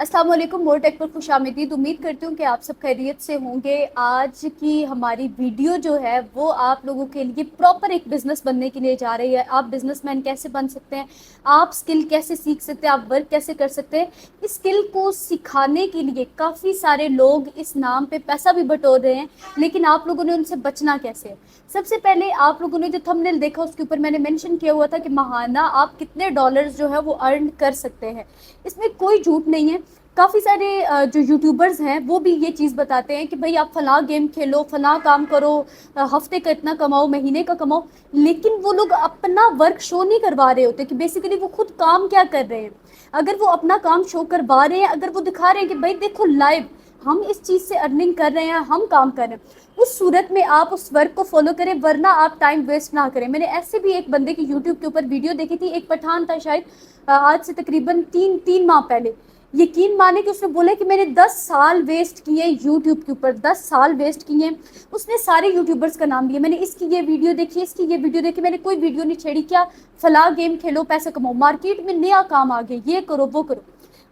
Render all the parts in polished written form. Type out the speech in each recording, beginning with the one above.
अस्सलाम वालेकुम। मोर टेक पर खुशामदीद। उम्मीद करती हूँ कि आप सब खैरियत से होंगे। आज की हमारी वीडियो जो है वो आप लोगों के लिए प्रॉपर एक बिज़नेस बनने के लिए जा रही है। आप बिजनेसमैन कैसे बन सकते हैं, आप स्किल कैसे सीख सकते हैं, आप वर्क कैसे कर सकते हैं। इस स्किल को सिखाने के लिए काफ़ी सारे लोग इस नाम पे पैसा भी बटोर रहे हैं, लेकिन आप लोगों ने उनसे बचना कैसे है। सबसे पहले आप लोगों ने जो थंबनेल देखा उसके ऊपर मैंने मेंशन किया हुआ था कि महाना आप कितने डॉलर्स जो है वो अर्न कर सकते हैं। इसमें कोई झूठ नहीं है। काफ़ी सारे जो यूट्यूबर्स हैं वो भी ये चीज़ बताते हैं कि भाई आप फलां गेम खेलो, फलां काम करो, हफ्ते का इतना कमाओ, महीने का कमाओ। लेकिन वो लोग अपना वर्क शो नहीं करवा रहे होते कि बेसिकली वो खुद काम क्या कर रहे हैं। अगर वो अपना काम शो करवा रहे हैं, अगर वो दिखा रहे हैं कि भाई देखो लाइव हम इस चीज़ से अर्निंग कर रहे हैं, हम काम कर रहे हैं, उस सूरत में आप उस वर्क को फॉलो करें, वरना आप टाइम वेस्ट ना करें। मैंने ऐसे भी एक बंदे की यूट्यूब के ऊपर वीडियो देखी थी, एक पठान था शायद, आज से तकरीबन तीन माह पहले। यकीन माने कि उसने बोला कि मैंने 10 साल वेस्ट किए यूट्यूब के ऊपर, 10 साल वेस्ट किए। उसने सारे यूट्यूबर्स का नाम लिया, मैंने इसकी ये वीडियो देखी, इसकी ये वीडियो देखी, मैंने कोई वीडियो नहीं छेड़ी। क्या फला गेम खेलो पैसे कमाओ, मार्केट में नया काम आ गया, ये करो वो करो।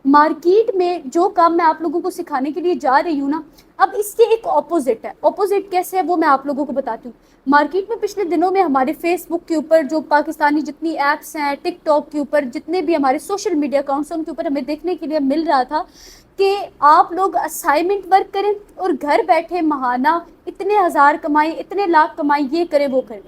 मार्केट में जो काम मैं आप लोगों को सिखाने के लिए जा रही हूँ ना, अब इसके एक ऑपोजिट है। ऑपोजिट कैसे है वो मैं आप लोगों को बताती हूँ। मार्केट में पिछले दिनों में हमारे फेसबुक के ऊपर, जो पाकिस्तानी जितनी ऐप्स हैं, टिकटॉक के ऊपर, जितने भी हमारे सोशल मीडिया अकाउंट्स हैं, उनके ऊपर हमें देखने के लिए मिल रहा था कि आप लोग असाइनमेंट वर्क करें और घर बैठे महाना इतने हज़ार कमाएं, इतने लाख कमाएं, ये करें वो करें।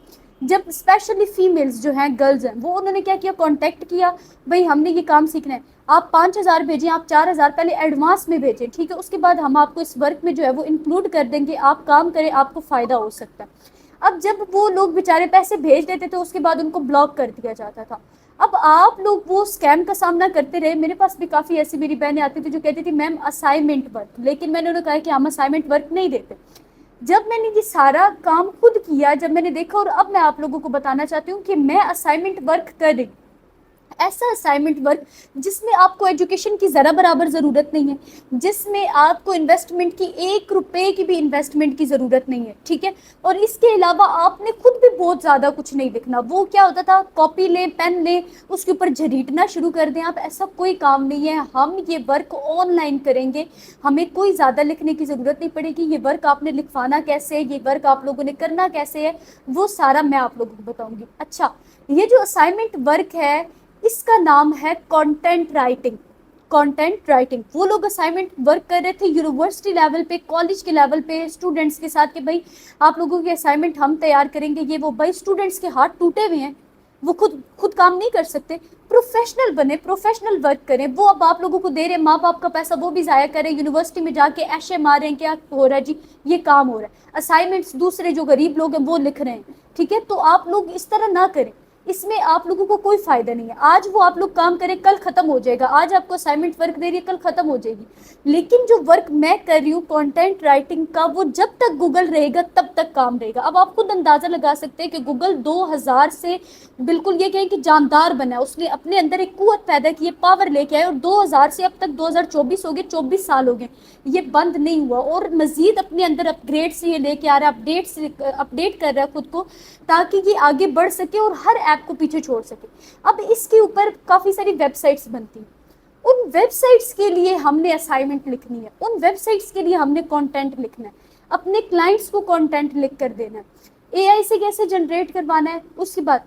जब स्पेशली फीमेल्स जो हैं, गर्ल्स हैं, वो उन्होंने क्या किया, कांटेक्ट किया, भाई हमने ये काम सीखना है, आप 5,000 भेजें, आप 4,000 पहले एडवांस में भेजें, ठीक है, उसके बाद हम आपको इस वर्क में जो है वो इंक्लूड कर देंगे, आप काम करें, आपको फ़ायदा हो सकता है। अब जब वो लोग बेचारे पैसे भेज देते थे, उसके बाद उनको ब्लॉक कर दिया जाता था। अब आप लोग वो स्कैम का सामना करते रहे। मेरे पास भी काफ़ी ऐसी मेरी बहनें आती थी जो कहती थी मैम असाइनमेंट वर्क, लेकिन मैंने उन्हें कहा कि हम असाइनमेंट वर्क नहीं देते। जब मैंने ये सारा काम खुद किया, जब मैंने देखा, और अब मैं आप लोगों को बताना चाहती हूँ कि मैं असाइनमेंट वर्क कर रही, ऐसा असाइनमेंट वर्क जिसमें आपको एजुकेशन की ज़रा बराबर ज़रूरत नहीं है, जिसमें आपको इन्वेस्टमेंट की 1 रुपए की भी इन्वेस्टमेंट की ज़रूरत नहीं है, ठीक है। और इसके अलावा आपने खुद भी बहुत ज़्यादा कुछ नहीं लिखना। वो क्या होता था, कॉपी लें, पेन लें, उसके ऊपर झरीटना शुरू कर दें आप, ऐसा कोई काम नहीं है। हम ये वर्क ऑनलाइन करेंगे, हमें कोई ज़्यादा लिखने की ज़रूरत नहीं पड़ेगी। ये वर्क आपने लिखवाना कैसे है, ये वर्क आप लोगों ने करना कैसे है, वो सारा मैं आप लोगों को बताऊँगी। अच्छा, ये जो असाइनमेंट वर्क है इसका नाम है कंटेंट राइटिंग। कंटेंट राइटिंग वो लोग असाइनमेंट वर्क कर रहे थे यूनिवर्सिटी लेवल पे, कॉलेज के लेवल पे, स्टूडेंट्स के साथ कि भाई आप लोगों की असाइनमेंट हम तैयार करेंगे, ये वो। भाई स्टूडेंट्स के हाथ टूटे हुए हैं, वो खुद खुद काम नहीं कर सकते। प्रोफेशनल बने, प्रोफेशनल वर्क करें। वो अब आप लोगों को दे रहे हैं, माँ बाप का पैसा वो भी ज़ाया करें, यूनिवर्सिटी में जाके ऐशे मारें, क्या हो रहा है जी, ये काम हो रहा है। असाइनमेंट्स दूसरे जो गरीब लोग हैं वो लिख रहे हैं, ठीक है। तो आप लोग इस तरह ना करें, इसमें आप लोगों को कोई फायदा नहीं है। आज वो आप लोग काम करें, कल खत्म हो जाएगा। आज आपको असाइनमेंट वर्क दे रही है, कल खत्म हो जाएगी। लेकिन जो वर्क मैं कर रही हूँ कंटेंट राइटिंग का, वो जब तक गूगल रहेगा तब तक काम रहेगा। अब आप खुद अंदाजा लगा सकते हैं कि गूगल 2000 से बिल्कुल ये कहें कि जानदार बना है, उसने अपने अंदर एक कुव्वत पैदा की है, पावर लेके आए, और 2000 से अब तक 2024 हो गए, 24 साल हो गए, ये बंद नहीं हुआ। और मजीद अपने अंदर अपग्रेड से ये लेके आ रहा है, अपडेट कर रहा है खुद को, ताकि ये आगे बढ़ सके और हर ऐप को पीछे छोड़ सके। अब इसके ऊपर काफ़ी सारी वेबसाइट्स बनती हैं, उन वेबसाइट्स के लिए हमने असाइनमेंट लिखनी है, उन वेबसाइट्स के लिए हमने कंटेंट लिखना है, अपने क्लाइंट्स को कंटेंट लिख कर देना है। एआई से कैसे जनरेट करवाना है, उसके बाद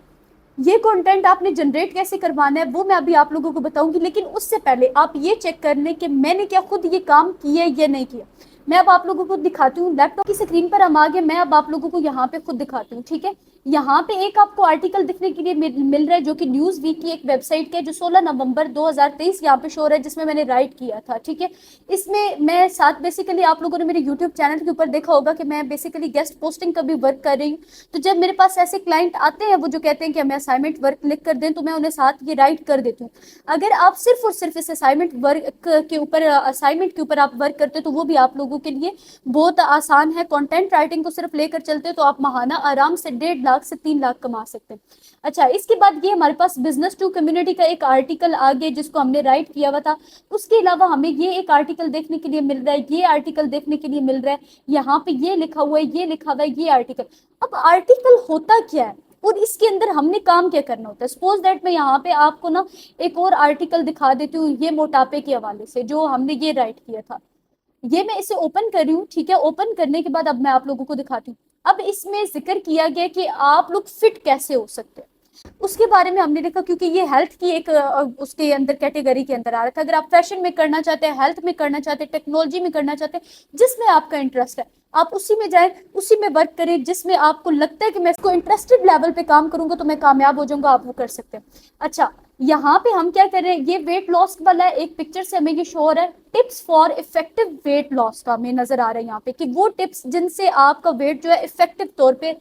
ये कंटेंट आपने जनरेट कैसे करवाना है, वो मैं अभी आप लोगों को बताऊंगी। लेकिन उससे पहले आप ये चेक कर लें कि मैंने क्या खुद ये काम किया या नहीं किया। मैं अब आप लोगों को दिखाती हूँ, लैपटॉप की स्क्रीन पर हम आ गए, मैं अब आप लोगों को यहाँ पे खुद दिखाती हूँ, ठीक है। यहाँ पे एक आपको आर्टिकल दिखने के लिए मिल रहा है, जो कि न्यूज़ वीक की एक वेबसाइट का है, जो 16 नवंबर 2023 यहाँ पे शो हो रहा है, जिसमें मैंने राइट किया था, ठीक है। इसमें मैं साथ बेसिकली आप लोगों ने मेरे यूट्यूब चैनल के ऊपर देखा होगा कि मैं बेसिकली गेस्ट पोस्टिंग का भी वर्क कर रही हूँ। तो जब मेरे पास ऐसे क्लाइंट आते हैं वो जो कहते हैं कि हमें असाइनमेंट वर्क लिख कर दें, तो मैं उन्हें साथ ये राइट कर देती हूँ। अगर आप सिर्फ और सिर्फ इस असाइनमेंट के ऊपर आप वर्क करते हो, तो वो भी आप लोगों के लिए बहुत आसान है। कंटेंट राइटिंग को सिर्फ लेकर चलते हो तो आप महाना आराम से 1.5 लाख से 3 लाख कमा सकते हैं। अच्छा, इसके बाद ये हमारे पास बिजनेस टू कम्युनिटी का एक आर्टिकल आ गया, जिसको हमने राइट किया हुआ था। उसके अलावा हमें ये एक आर्टिकल देखने के लिए मिल रहा है, ये आर्टिकल देखने के लिए मिल रहा है, यहाँ पे ये लिखा हुआ है, ये लिखा हुआ है, ये आर्टिकल। अब आर्टिकल होता क्या है, और इसके अंदर हमने काम क्या करना होता है। सपोज दैट मैं यहाँ पे आपको ना एक और आर्टिकल दिखा देती हूँ, ये मोटापे के हवाले से जो हमने ये राइट किया था, ये मैं इसे ओपन कर रही हूँ, ठीक है। ओपन करने के बाद अब मैं आप लोगों को दिखाती हूँ। अब इसमें जिक्र किया गया कि आप लोग फिट कैसे हो सकते हैं, उसके बारे में हमने देखा, क्योंकि ये हेल्थ की एक उसके अंदर कैटेगरी के अंदर आ रहा था। अगर आप फैशन में करना चाहते हैं, हेल्थ में करना चाहते हैं, टेक्नोलॉजी में करना चाहते हैं, जिसमें आपका इंटरेस्ट है आप उसी में जाएं, उसी में वर्क करें। जिसमें आपको लगता है कि मैं इसको इंटरेस्टेड लेवल पे काम करूंगा तो मैं कामयाब हो जाऊंगा, आप वो कर सकते हैं। अच्छा, यहाँ पे हम क्या कर रहे हैं, ये वेट लॉस वाला है, एक पिक्चर से हमें ये शो हो रहा है tips for effective weight loss का हमें नजर आ रहा है यहाँ पे, कि वो टिप्स जिनसे आपका वेट जो है इफेक्टिव तौर पे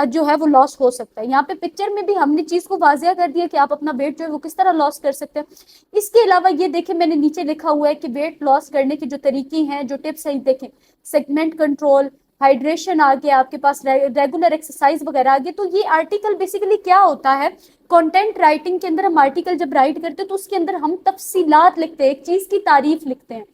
जो है वो लॉस हो सकता है। यहाँ पे पिक्चर में भी हमने चीज को वाजिया कर दिया कि आप अपना वेट जो है वो किस तरह लॉस कर सकते हैं। इसके अलावा ये देखें, मैंने नीचे लिखा हुआ है कि वेट लॉस करने की जो तरीके हैं, जो टिप्स हैं, देखें सेगमेंट कंट्रोल, हाइड्रेशन आ गया आपके पास, रेगुलर एक्सरसाइज वगैरह आ गया। तो ये आर्टिकल बेसिकली क्या होता है, कंटेंट राइटिंग के अंदर हम आर्टिकल जब राइट करते हैं तो उसके अंदर हम तफसीलात लिखते हैं, एक चीज की तारीफ लिखते हैं,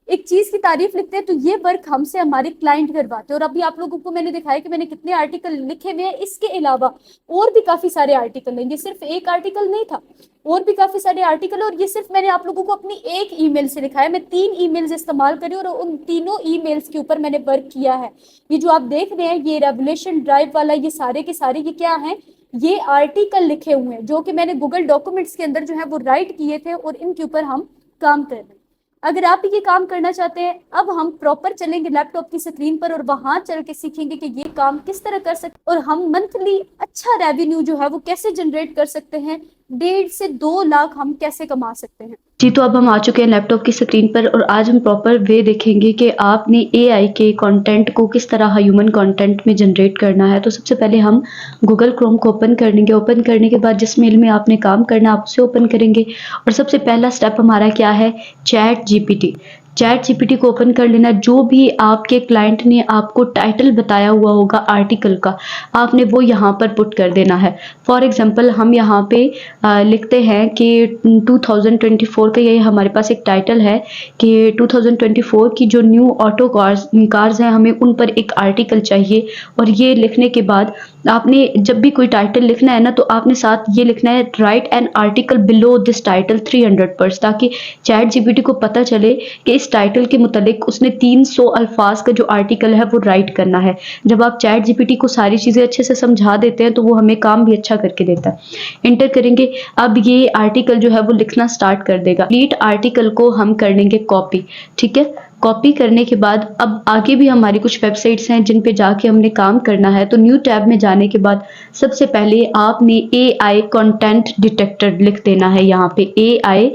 एक चीज की तारीफ लिखते हैं। तो ये वर्क हमसे हमारे क्लाइंट करवाते हैं। और अभी आप लोगों को मैंने दिखाया कि मैंने कितने आर्टिकल लिखे हुए हैं। इसके अलावा और भी काफी सारे आर्टिकल हैं, ये सिर्फ एक आर्टिकल नहीं था, और भी काफी सारे आर्टिकल। और ये सिर्फ मैंने आप लोगों को अपनी एक ईमेल से लिखा है, मैं 3 ईमेल्स इस्तेमाल करी और उन तीनों ईमेल्स के ऊपर मैंने वर्क किया है। ये जो आप देख रहे हैं, ये रेवोल्यूशन ड्राइव वाला, ये सारे के सारे ये क्या है, ये आर्टिकल लिखे हुए हैं जो कि मैंने गूगल डॉक्यूमेंट्स के अंदर जो है वो राइट किए थे और इनके ऊपर हम काम कर रहे हैं। अगर आप ये काम करना चाहते हैं, अब हम प्रॉपर चलेंगे लैपटॉप की स्क्रीन पर और वहां चल के सीखेंगे कि ये काम किस तरह कर सकते और हम मंथली अच्छा रेवेन्यू जो है वो कैसे जनरेट कर सकते हैं, 1.5 से 2 लाख हम कैसे कमा सकते हैं। जी, तो अब हम आ चुके हैं लैपटॉप की स्क्रीन पर और आज हम प्रॉपर वे देखेंगे कि आपने एआई के कंटेंट को किस तरह ह्यूमन कंटेंट में जनरेट करना है। तो सबसे पहले हम गूगल क्रोम को ओपन करेंगे। ओपन करने के बाद जिस मेल में आपने काम करना है आप उसे ओपन करेंगे और सबसे पहला स्टेप हमारा क्या है, चैट जीपीटी। चैट जीपीटी को ओपन कर लेना। जो भी आपके क्लाइंट ने आपको टाइटल बताया हुआ होगा आर्टिकल का, आपने वो यहाँ पर पुट कर देना है। फॉर एग्जांपल हम यहाँ पे लिखते हैं कि 2024 का, ये हमारे पास एक टाइटल है कि 2024 की जो न्यू ऑटो कार्स हैं हमें उन पर एक आर्टिकल चाहिए। और ये लिखने के बाद आपने जब भी कोई टाइटल लिखना है ना, तो आपने साथ ये लिखना है, right an article below this title 300 words, ताकि चैट जीपीटी को पता चले कि इस टाइटल के मुतालिक उसने 300 अल्फाज का जो आर्टिकल है वो राइट करना है। जब आप चैट जीपीटी को सारी चीज़ें अच्छे से समझा देते हैं तो वो हमें काम भी अच्छा करके देता है। इंटर करेंगे, अब ये आर्टिकल जो है वो लिखना स्टार्ट कर देगा। लीड आर्टिकल को हम कर लेंगे कॉपी, ठीक है। कॉपी करने के बाद अब आगे भी हमारी कुछ वेबसाइट्स हैं जिन पे जाके हमने काम करना है। तो न्यू टैब में जाने के बाद सबसे पहले आपने एआई कंटेंट डिटेक्टर लिख देना है। यहाँ पे एआई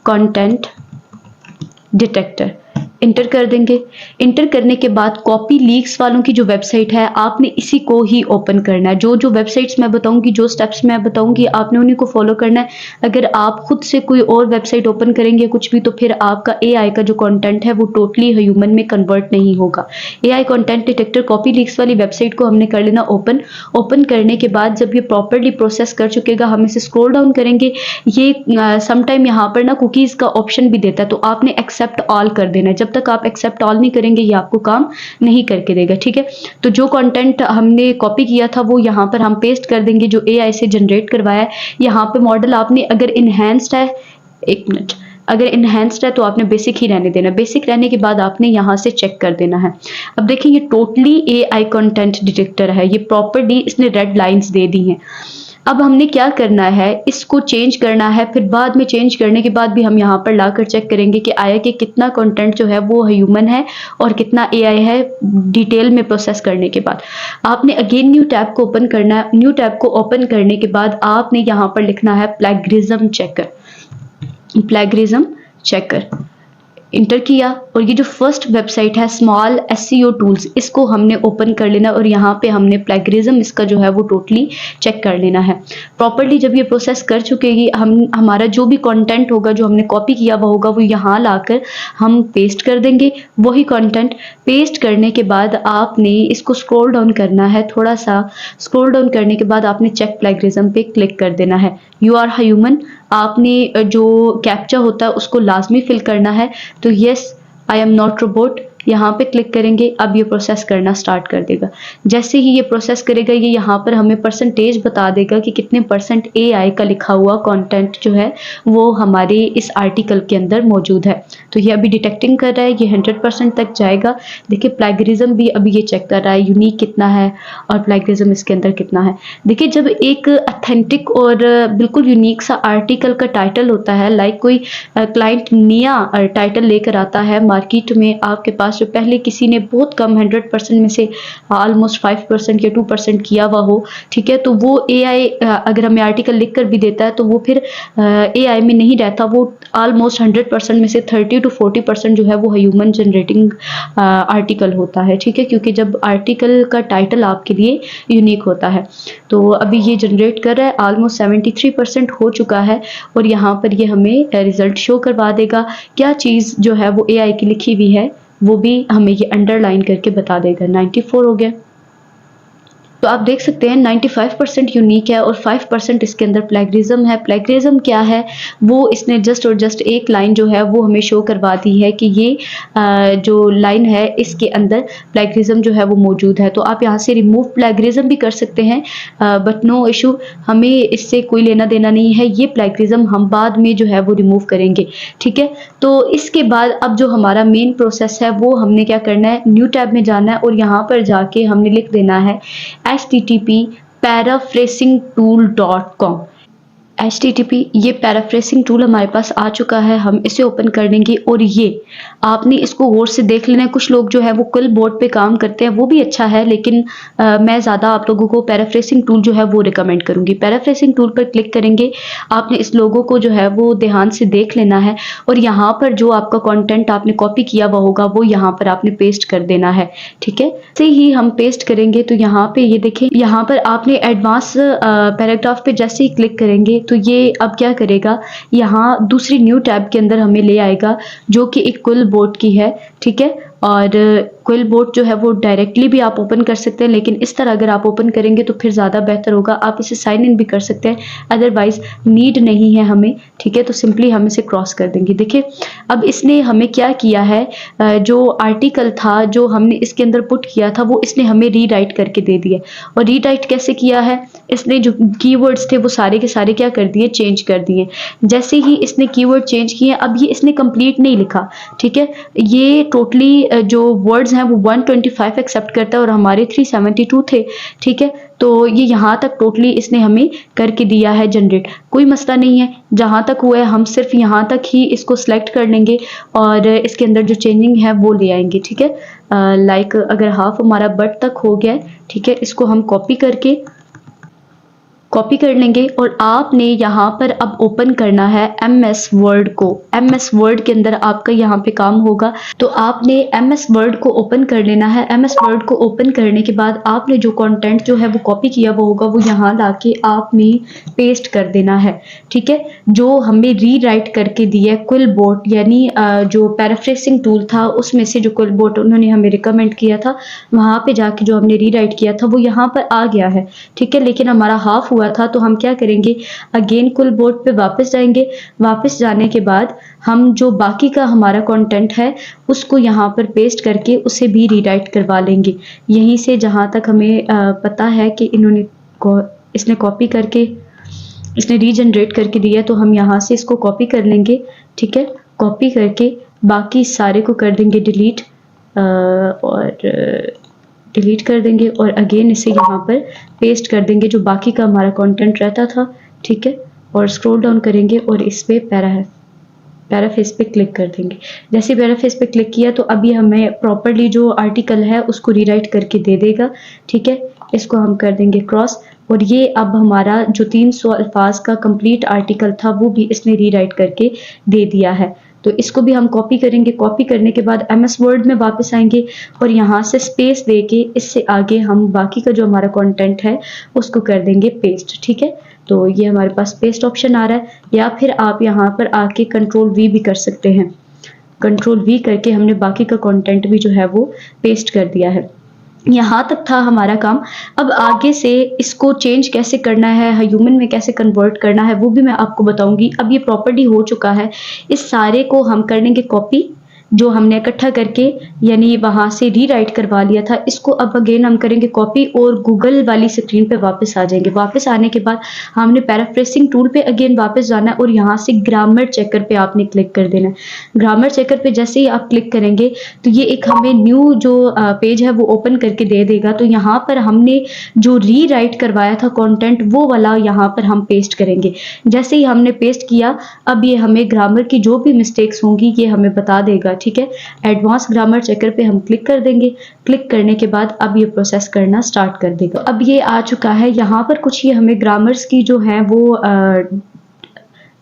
कंटेंट डिटेक्टर इंटर कर देंगे। इंटर करने के बाद कॉपी लीक्स वालों की जो वेबसाइट है आपने इसी को ही ओपन करना है। जो जो वेबसाइट्स मैं बताऊंगी, जो स्टेप्स मैं बताऊंगी, आपने उन्हीं को फॉलो करना है। अगर आप खुद से कोई और वेबसाइट ओपन करेंगे कुछ भी, तो फिर आपका एआई का जो कंटेंट है वो टोटली ह्यूमन में कन्वर्ट नहीं होगा। AI content detector copy leaks वाली वेबसाइट को हमने कर लेना ओपन। ओपन करने के बाद जब ये प्रॉपरली प्रोसेस कर चुकेगा, हम इसे स्क्रॉल डाउन करेंगे। ये समटाइम यहाँ पर ना कुकीज़ का ऑप्शन भी देता है, तो आपने एक्सेप्ट ऑल कर देना है। जब तक आप एक्सेप्ट ऑल नहीं करेंगे ये आपको काम नहीं करके देगा, ठीक है। तो जो कंटेंट हमने कॉपी किया था वो यहाँ पर हम पेस्ट कर देंगे, जो एआई से जनरेट करवाया है। यहाँ पे मॉडल आपने अगर इनहेंस्ड है, एक मिनट, अगर इनहेंस्ड है तो आपने बेसिक ही रहने देना। बेसिक रहने के बाद आपने यहाँ से चेक कर देना है। अब देखिए ये टोटली एआई कंटेंट डिटेक्टर है, ये प्रॉपर्ली इसने रेड लाइंस दे दी हैं। अब हमने क्या करना है, इसको चेंज करना है। फिर बाद में चेंज करने के बाद भी हम यहाँ पर लाकर चेक करेंगे कि आया कि कितना कंटेंट जो है वो ह्यूमन है और कितना एआई है। डिटेल में प्रोसेस करने के बाद आपने अगेन न्यू टैब को ओपन करना है। न्यू टैब को ओपन करने के बाद आपने यहाँ पर लिखना है plagiarism checker. Plagiarism checker inter किया और ये जो फर्स्ट वेबसाइट है स्मॉल एसईओ टूल्स, इसको हमने ओपन कर लेना और यहाँ पे हमने प्लेगरिज्म इसका जो है वो टोटली चेक कर लेना है। प्रॉपर्ली जब ये प्रोसेस कर चुकेगी, हमारा जो भी कंटेंट होगा, जो हमने कॉपी किया हुआ होगा, वो यहाँ लाकर हम पेस्ट कर देंगे। वही कंटेंट पेस्ट करने के बाद आपने इसको स्क्रॉल डाउन करना है। थोड़ा सा स्क्रॉल डाउन करने के बाद आपने चेक प्लेगरिज्म पे क्लिक कर देना है। यू आर ह्यूमन, आपने जो कैप्चा होता है उसको लाजमी फिल करना है। तो yes I am not robot, यहाँ पे क्लिक करेंगे, अब ये प्रोसेस करना स्टार्ट कर देगा। जैसे ही ये प्रोसेस करेगा ये यहाँ पर हमें परसेंटेज बता देगा कि कितने परसेंट AI का लिखा हुआ कंटेंट जो है वो हमारे इस आर्टिकल के अंदर मौजूद है। तो ये अभी डिटेक्टिंग कर रहा है, ये 100% तक जाएगा। देखिए प्लेगरिज्म भी अभी ये चेक कर रहा है, यूनिक कितना है और प्लेगरिज्म इसके अंदर कितना है। देखिए जब एक अथेंटिक और बिल्कुल यूनिक सा आर्टिकल का टाइटल होता है, लाइक कोई क्लाइंट नया टाइटल लेकर आता है मार्केट में आपके पास, जो पहले किसी ने बहुत कम 100% में से ऑलमोस्ट 5% या 2% किया हुआ हो, ठीक है, तो वो AI अगर हमें आर्टिकल लिख कर भी देता है तो वो फिर AI में नहीं रहता, वो ऑलमोस्ट 100% में से 30 to 40% जो है वो ह्यूमन जनरेटिंग आर्टिकल होता है, ठीक है, क्योंकि जब आर्टिकल का टाइटल आपके लिए यूनिक होता है। तो अभी ये जनरेट कर रहा है, ऑलमोस्ट 73% हो चुका है और यहाँ पर ये हमें रिजल्ट शो करवा देगा। क्या चीज़ जो है वो AI की लिखी हुई है वो भी हमें ये अंडरलाइन करके बता देगा। 94 हो गया। तो आप देख सकते हैं 95% यूनिक है और 5% इसके अंदर प्लेगरिज्म है। प्लेगरिज्म क्या है, वो इसने जस्ट और जस्ट एक लाइन जो है वो हमें शो करवा दी है कि ये जो लाइन है इसके अंदर प्लेगरिज्म जो है वो मौजूद है। तो आप यहाँ से रिमूव प्लेगरिज्म भी कर सकते हैं, बट नो इशू, हमें इससे कोई लेना देना नहीं है। ये प्लेगरिज्म हम बाद में जो है वो रिमूव करेंगे, ठीक है। तो इसके बाद अब जो हमारा मेन प्रोसेस है वो हमने क्या करना है, न्यू टैब में जाना है और यहाँ पर जाके हमने लिख देना है http://paraphrasingtool.com। HTTP ये पैराफ्रेसिंग टूल हमारे पास आ चुका है, हम इसे ओपन कर देंगे और ये आपने इसको गौर से देख लेना है। कुछ लोग जो है वो कुल बोर्ड पे काम करते हैं, वो भी अच्छा है, लेकिन मैं ज़्यादा आप लोगों को पैराफ्रेसिंग टूल जो है वो रिकमेंड करूँगी। पैराफ्रेसिंग टूल पर क्लिक करेंगे, आपने इस लोगों को जो है वो ध्यान से देख लेना है और यहाँ पर जो आपका कॉन्टेंट आपने कॉपी किया हुआ होगा वो यहाँ पर आपने पेस्ट कर देना है, ठीक है। से ही हम पेस्ट करेंगे तो यहाँ पे ये देखें, यहाँ पर आपने एडवांस पैराग्राफ पे जैसे ही क्लिक करेंगे तो ये अब क्या करेगा, यहाँ दूसरी न्यू टैब के अंदर हमें ले आएगा जो कि एक क्विल बोर्ड की है, ठीक है। और क्विल बोर्ड जो है वो डायरेक्टली भी आप ओपन कर सकते हैं, लेकिन इस तरह अगर आप ओपन करेंगे तो फिर ज़्यादा बेहतर होगा। आप इसे साइन इन भी कर सकते हैं, अदरवाइज नीड नहीं है हमें, ठीक है। तो सिंपली हम इसे क्रॉस कर देंगे। देखिए अब इसने हमें क्या किया है, जो आर्टिकल था जो हमने इसके अंदर पुट किया था वो इसने हमें रीराइट करके दे दिया। और रीराइट कैसे किया है, इसने जो कीवर्ड्स थे वो सारे के सारे क्या कर दिए, चेंज कर दिए। जैसे ही इसने कीवर्ड चेंज किए, अब ये इसने कंप्लीट नहीं लिखा, ठीक है। ये टोटली जो वर्ड्स हैं वो 125 एक्सेप्ट करता है और हमारे 372 थे, ठीक है। तो ये यहाँ तक टोटली इसने हमें करके दिया है जनरेट। कोई मसला नहीं है, जहाँ तक हुआ है हम सिर्फ यहाँ तक ही इसको सिलेक्ट कर लेंगे और इसके अंदर जो चेंजिंग है वो ले आएंगे, ठीक है। लाइक अगर हाफ हमारा बट तक हो गया है, ठीक है, इसको हम कॉपी कर लेंगे और आपने यहाँ पर अब ओपन करना है MS वर्ड को। MS वर्ड के अंदर आपका यहाँ पे काम होगा, तो आपने MS वर्ड को ओपन कर लेना है। MS वर्ड को ओपन करने के बाद आपने जो कंटेंट जो है वो कॉपी किया हुआ होगा वो यहाँ लाके आपने पेस्ट कर देना है, ठीक है। जो हमें रीराइट करके दिया क्विल बोर्ड, यानी जो पैराफ्रेसिंग टूल था उसमें से जो क्विल बोर्ड उन्होंने हमें रिकमेंड किया था, वहाँ पे जाके जो हमने रीराइट किया था वो यहाँ पर आ गया है, ठीक है। लेकिन हमारा हाफ हुआ था, तो हम क्या करेंगे, अगेन कुल बोर्ड पे वापस जाएंगे। वापस जाने के बाद हम जो बाकी का हमारा कंटेंट है उसको यहाँ पर पेस्ट करके उसे भी रीराइट करवा लेंगे। यहीं से जहाँ तक हमें पता है कि इसने कॉपी करके इसने रीजनरेट करके दिया, तो हम यहाँ से इसको कॉपी कर लेंगे, ठीक है। कॉपी करके बाकी सारे को कर देंगे डिलीट कर देंगे और अगेन इसे यहाँ पर पेस्ट कर देंगे जो बाकी का हमारा कंटेंट रहता था, ठीक है। और स्क्रॉल डाउन करेंगे और इस पे पैराफ्रेस पे क्लिक कर देंगे। जैसे पैराफ्रेस पे क्लिक किया तो अभी हमें प्रॉपर्ली जो आर्टिकल है उसको रीराइट करके दे देगा, ठीक है। इसको हम कर देंगे क्रॉस और ये अब हमारा जो 300 अल्फाज का कंप्लीट आर्टिकल था वो भी इसने रीराइट करके दे दिया है। तो इसको भी हम कॉपी करेंगे। कॉपी करने के बाद MS वर्ड में वापस आएंगे और यहाँ से स्पेस देके इससे आगे हम बाकी का जो हमारा कंटेंट है उसको कर देंगे पेस्ट, ठीक है। तो ये हमारे पास पेस्ट ऑप्शन आ रहा है, या फिर आप यहाँ पर आके Ctrl+V भी कर सकते हैं। Ctrl+V करके हमने बाकी का कंटेंट भी जो है वो पेस्ट कर दिया है। यहाँ तक था हमारा काम। अब आगे से इसको चेंज कैसे करना है, ह्यूमन में कैसे कन्वर्ट करना है वो भी मैं आपको बताऊंगी। अब ये प्रॉपर्टी हो चुका है, इस सारे को हम कर लेंगे कॉपी, जो हमने इकट्ठा करके यानी वहाँ से रीराइट करवा लिया था, इसको अब अगेन हम करेंगे कॉपी और गूगल वाली स्क्रीन पे वापस आ जाएंगे। वापस आने के बाद हमने पैराफ्रेसिंग टूल पे अगेन वापस जाना है और यहाँ से ग्रामर चेकर पे आपने क्लिक कर देना है। ग्रामर चेकर पे जैसे ही आप क्लिक करेंगे तो ये एक हमें न्यू जो पेज है वो ओपन करके दे देगा। तो यहाँ पर हमने जो रीराइट करवाया था कंटेंट वो वाला यहाँ पर हम पेस्ट करेंगे। जैसे ही हमने पेस्ट किया अब ये हमें ग्रामर की जो भी मिस्टेक्स होंगी ये हमें बता देगा, ठीक है। एडवांस ग्रामर चेकर पे हम क्लिक कर देंगे। क्लिक करने के बाद अब ये प्रोसेस करना स्टार्ट कर देगा। अब ये आ चुका है। यहाँ पर कुछ ये हमें ग्रामर्स की जो है वो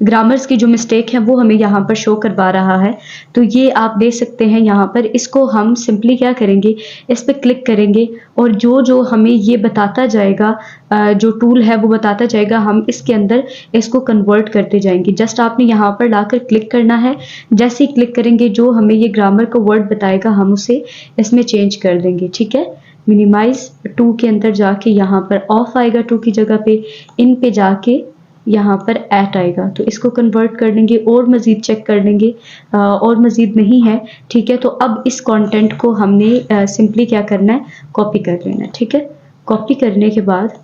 ग्रामर्स की जो मिस्टेक है वो हमें यहाँ पर शो करवा रहा है। तो ये आप देख सकते हैं यहाँ पर। इसको हम सिंपली क्या करेंगे, इस पर क्लिक करेंगे और जो जो हमें ये बताता जाएगा, जो टूल है वो बताता जाएगा, हम इसके अंदर इसको कन्वर्ट करते जाएंगे। जस्ट आपने यहाँ पर लाकर क्लिक करना है। जैसे ही क्लिक करेंगे जो हमें ये ग्रामर का वर्ड बताएगा हम उसे इसमें चेंज कर देंगे, ठीक है। मिनिमाइज टू के अंदर जाके यहाँ पर ऑफ आएगा, टू की जगह पे इन पे जाके यहाँ पर एट आएगा। तो इसको कन्वर्ट कर लेंगे और मज़ीद चेक कर लेंगे और मज़ीद नहीं है, ठीक है। तो अब इस कंटेंट को हमने सिंपली क्या करना है, कॉपी कर लेना है, ठीक है। कॉपी करने के बाद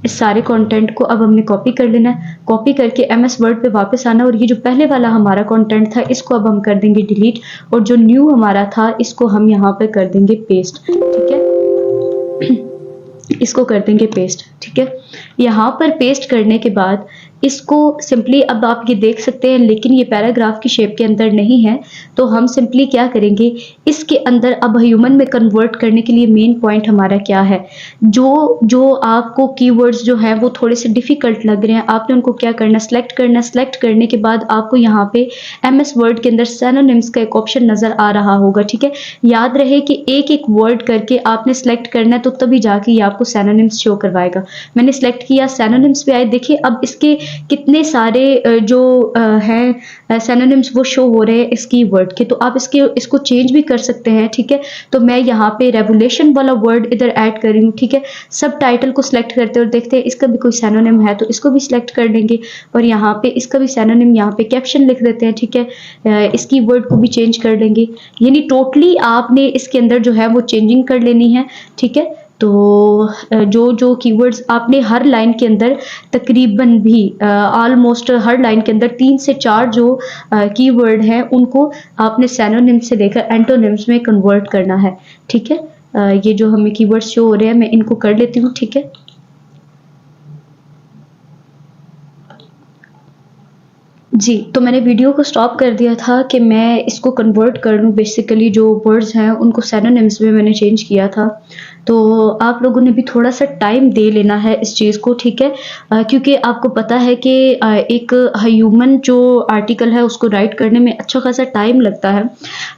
इस सारे कंटेंट को अब हमने कॉपी कर लेना है। कॉपी करके MS वर्ड पे वापस आना और ये जो पहले वाला हमारा कंटेंट था इसको अब हम कर देंगे डिलीट और जो न्यू हमारा था इसको हम यहाँ पर कर देंगे पेस्ट, ठीक है। इसको कर देंगे पेस्ट, ठीक है। यहाँ पर पेस्ट करने के बाद इसको सिंपली अब आप ये देख सकते हैं, लेकिन ये पैराग्राफ की शेप के अंदर नहीं है। तो हम सिंपली क्या करेंगे, इसके अंदर अब ह्यूमन में कन्वर्ट करने के लिए मेन पॉइंट हमारा क्या है, जो आपको कीवर्ड्स जो है वो थोड़े से डिफिकल्ट लग रहे हैं, आपने उनको क्या करना, सेलेक्ट करना। सेलेक्ट करने के बाद आपको यहाँ पे MS वर्ड के अंदर सिनोनिम्स का एक ऑप्शन नजर आ रहा होगा, ठीक है। याद रहे कि एक एक वर्ड करके आपने सेलेक्ट करना है, तो तभी जाके ये आपको सिनोनिम्स शो करवाएगा। मैंने सेलेक्ट किया, सिनोनिम्स पे आए, देखिए अब इसके कितने सारे जो हैं सिनोनिम्स वो शो हो रहे हैं इस कीवर्ड के। तो आप इसको चेंज भी कर सकते हैं, ठीक है। तो मैं यहाँ पे रेवोल्यूशन वाला वर्ड इधर ऐड कर रही हूँ, ठीक है। सब टाइटल को सिलेक्ट करते हैं और देखते हैं इसका भी कोई सिनोनिम है तो इसको भी सिलेक्ट कर लेंगे और यहाँ पे इसका भी सिनोनिम यहाँ पे कैप्शन लिख देते हैं, ठीक है। इस कीवर्ड को भी चेंज कर लेंगे। यानी टोटली आपने इसके अंदर जो है वो चेंजिंग कर लेनी है, ठीक है। तो जो कीवर्ड्स आपने हर लाइन के अंदर तकरीबन भी ऑलमोस्ट हर लाइन के अंदर 3 से 4 जो कीवर्ड हैं उनको आपने सिनोनिम से लेकर एंटोनिम्स में कन्वर्ट करना है, ठीक है। ये जो हमें कीवर्ड्स शो हो रहे हैं मैं इनको कर लेती हूँ, ठीक है। जी, तो मैंने वीडियो को स्टॉप कर दिया था कि मैं इसको कन्वर्ट कर लूँ। बेसिकली जो वर्ड्स हैं उनको सिनोनिम्स में मैंने चेंज किया था। तो आप लोगों ने भी थोड़ा सा टाइम दे लेना है इस चीज़ को, ठीक है। क्योंकि आपको पता है कि एक ह्यूमन जो आर्टिकल है उसको राइट करने में अच्छा खासा टाइम लगता है।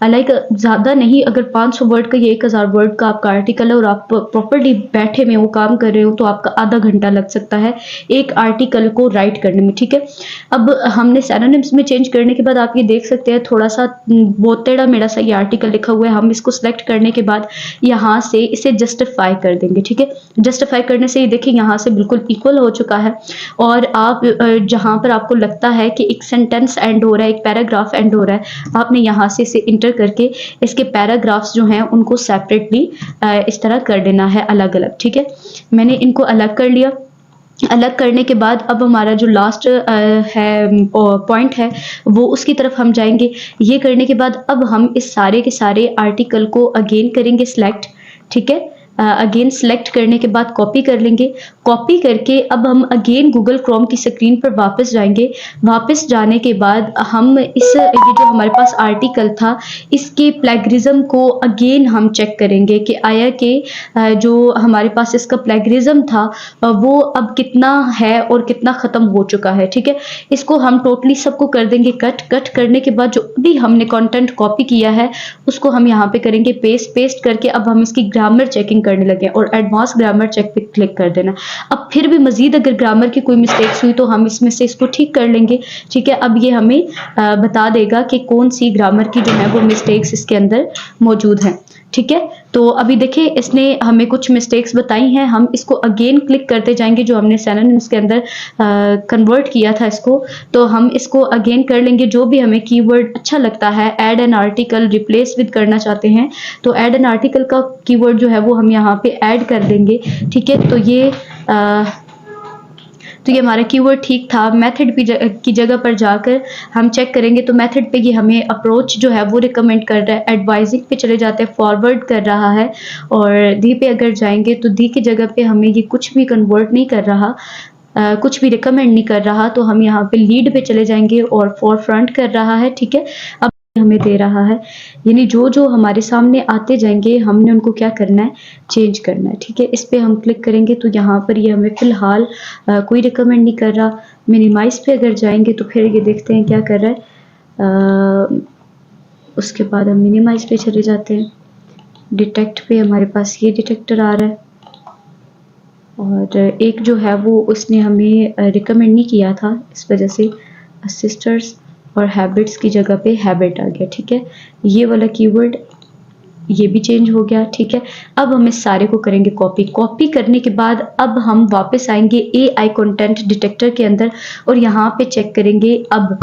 लाइक ज़्यादा नहीं, अगर 500 वर्ड का या 1000 वर्ड का आपका आर्टिकल है और आप प्रॉपर्ली बैठे में वो काम कर रहे हो तो आपका आधा घंटा लग सकता है एक आर्टिकल को राइट करने में, ठीक है। अब हमने सिनोनिम्स में चेंज करने के बाद आप ये देख सकते हैं थोड़ा सा बहुत टेढ़ा मेढ़ा सा ये आर्टिकल लिखा हुआ है। हम इसको सिलेक्ट करने के बाद यहाँ से इसे जस्टिफाई कर देंगे, ठीक है। जस्टिफाई करने से ये देखिए यहाँ से बिल्कुल इक्वल हो चुका है। और आप जहाँ पर आपको लगता है कि एक सेंटेंस एंड हो रहा है, एक पैराग्राफ एंड हो रहा है, आपने यहाँ से इसे इंटर करके इसके पैराग्राफ्स जो हैं उनको सेपरेटली इस तरह कर देना है, अलग अलग, ठीक है। मैंने इनको अलग कर लिया। अलग करने के बाद अब हमारा जो लास्ट है पॉइंट है वो उसकी तरफ हम जाएंगे। ये करने के बाद अब हम इस सारे के सारे आर्टिकल को अगेन करेंगे सिलेक्ट, ठीक है। अगेन सेलेक्ट करने के बाद कॉपी कर लेंगे। कॉपी करके अब हम अगेन गूगल क्रोम की स्क्रीन पर वापस जाएंगे। वापस जाने के बाद हम ये जो हमारे पास आर्टिकल था इसके प्लेगरिज्म को अगेन हम चेक करेंगे कि आया कि जो हमारे पास इसका प्लेगरिज्म था वो अब कितना है और कितना ख़त्म हो चुका है, ठीक है। इसको हम टोटली सबको कर देंगे कट। कट करने के बाद जो भी हमने कंटेंट कॉपी किया है उसको हम यहाँ पे करेंगे पेस्ट। पेस्ट करके अब हम इसकी ग्रामर चेकिंग करने लगे और एडवांस ग्रामर चेक पे क्लिक कर देना। अब फिर भी मजीद अगर ग्रामर की कोई मिस्टेक्स हुई तो हम इसमें से इसको ठीक कर लेंगे, ठीक है। अब ये हमें बता देगा कि कौन सी ग्रामर की जो है वो मिस्टेक्स इसके अंदर मौजूद हैं। ठीक है। तो अभी देखिए इसने हमें कुछ मिस्टेक्स बताई हैं, हम इसको अगेन क्लिक करते जाएंगे जो हमने सिनोनिम्स के अंदर कन्वर्ट किया था इसको, तो हम इसको अगेन कर लेंगे। जो भी हमें कीवर्ड अच्छा लगता है, add an article replace with करना चाहते हैं तो ऐड एन आर्टिकल का कीवर्ड जो है वो हम यहाँ पे ऐड कर देंगे। ठीक है, तो ये हमारा कीवर्ड ठीक था। मेथड की जगह पर जाकर हम चेक करेंगे तो मेथड पे ये हमें अप्रोच जो है वो रिकमेंड कर रहा है। एडवाइजिंग पे चले जाते हैं, फॉरवर्ड कर रहा है। और दी पे अगर जाएंगे तो दी की जगह पे हमें ये कुछ भी कन्वर्ट नहीं कर रहा, कुछ भी रिकमेंड नहीं कर रहा। तो हम यहाँ पे लीड पे चले जाएंगे और फॉर फ्रंट कर रहा है। ठीक है, अब हमें दे रहा है, यानी जो जो हमारे सामने आते जाएंगे हमने उनको क्या करना है, चेंज करना है। ठीक है, इस पे हम क्लिक करेंगे तो यहाँ पर ये हमें फिलहाल कोई रिकमेंड नहीं कर रहा। मिनिमाइज पे अगर जाएंगे तो फिर ये देखते हैं क्या कर रहा है। उसके बाद हम मिनिमाइज पे चले जाते हैं। डिटेक्ट पे हमारे पास ये डिटेक्टर आ रहा है और एक जो है वो उसने हमें रिकमेंड नहीं किया था, इस वजह से असिस्टर्स और हैबिट्स की जगह पे हैबिट आ गया। ठीक है, ये वाला कीवर्ड ये भी चेंज हो गया। ठीक है, अब हम इस सारे को करेंगे कॉपी। कॉपी करने के बाद अब हम वापस आएंगे एआई कंटेंट डिटेक्टर के अंदर और यहाँ पे चेक करेंगे अब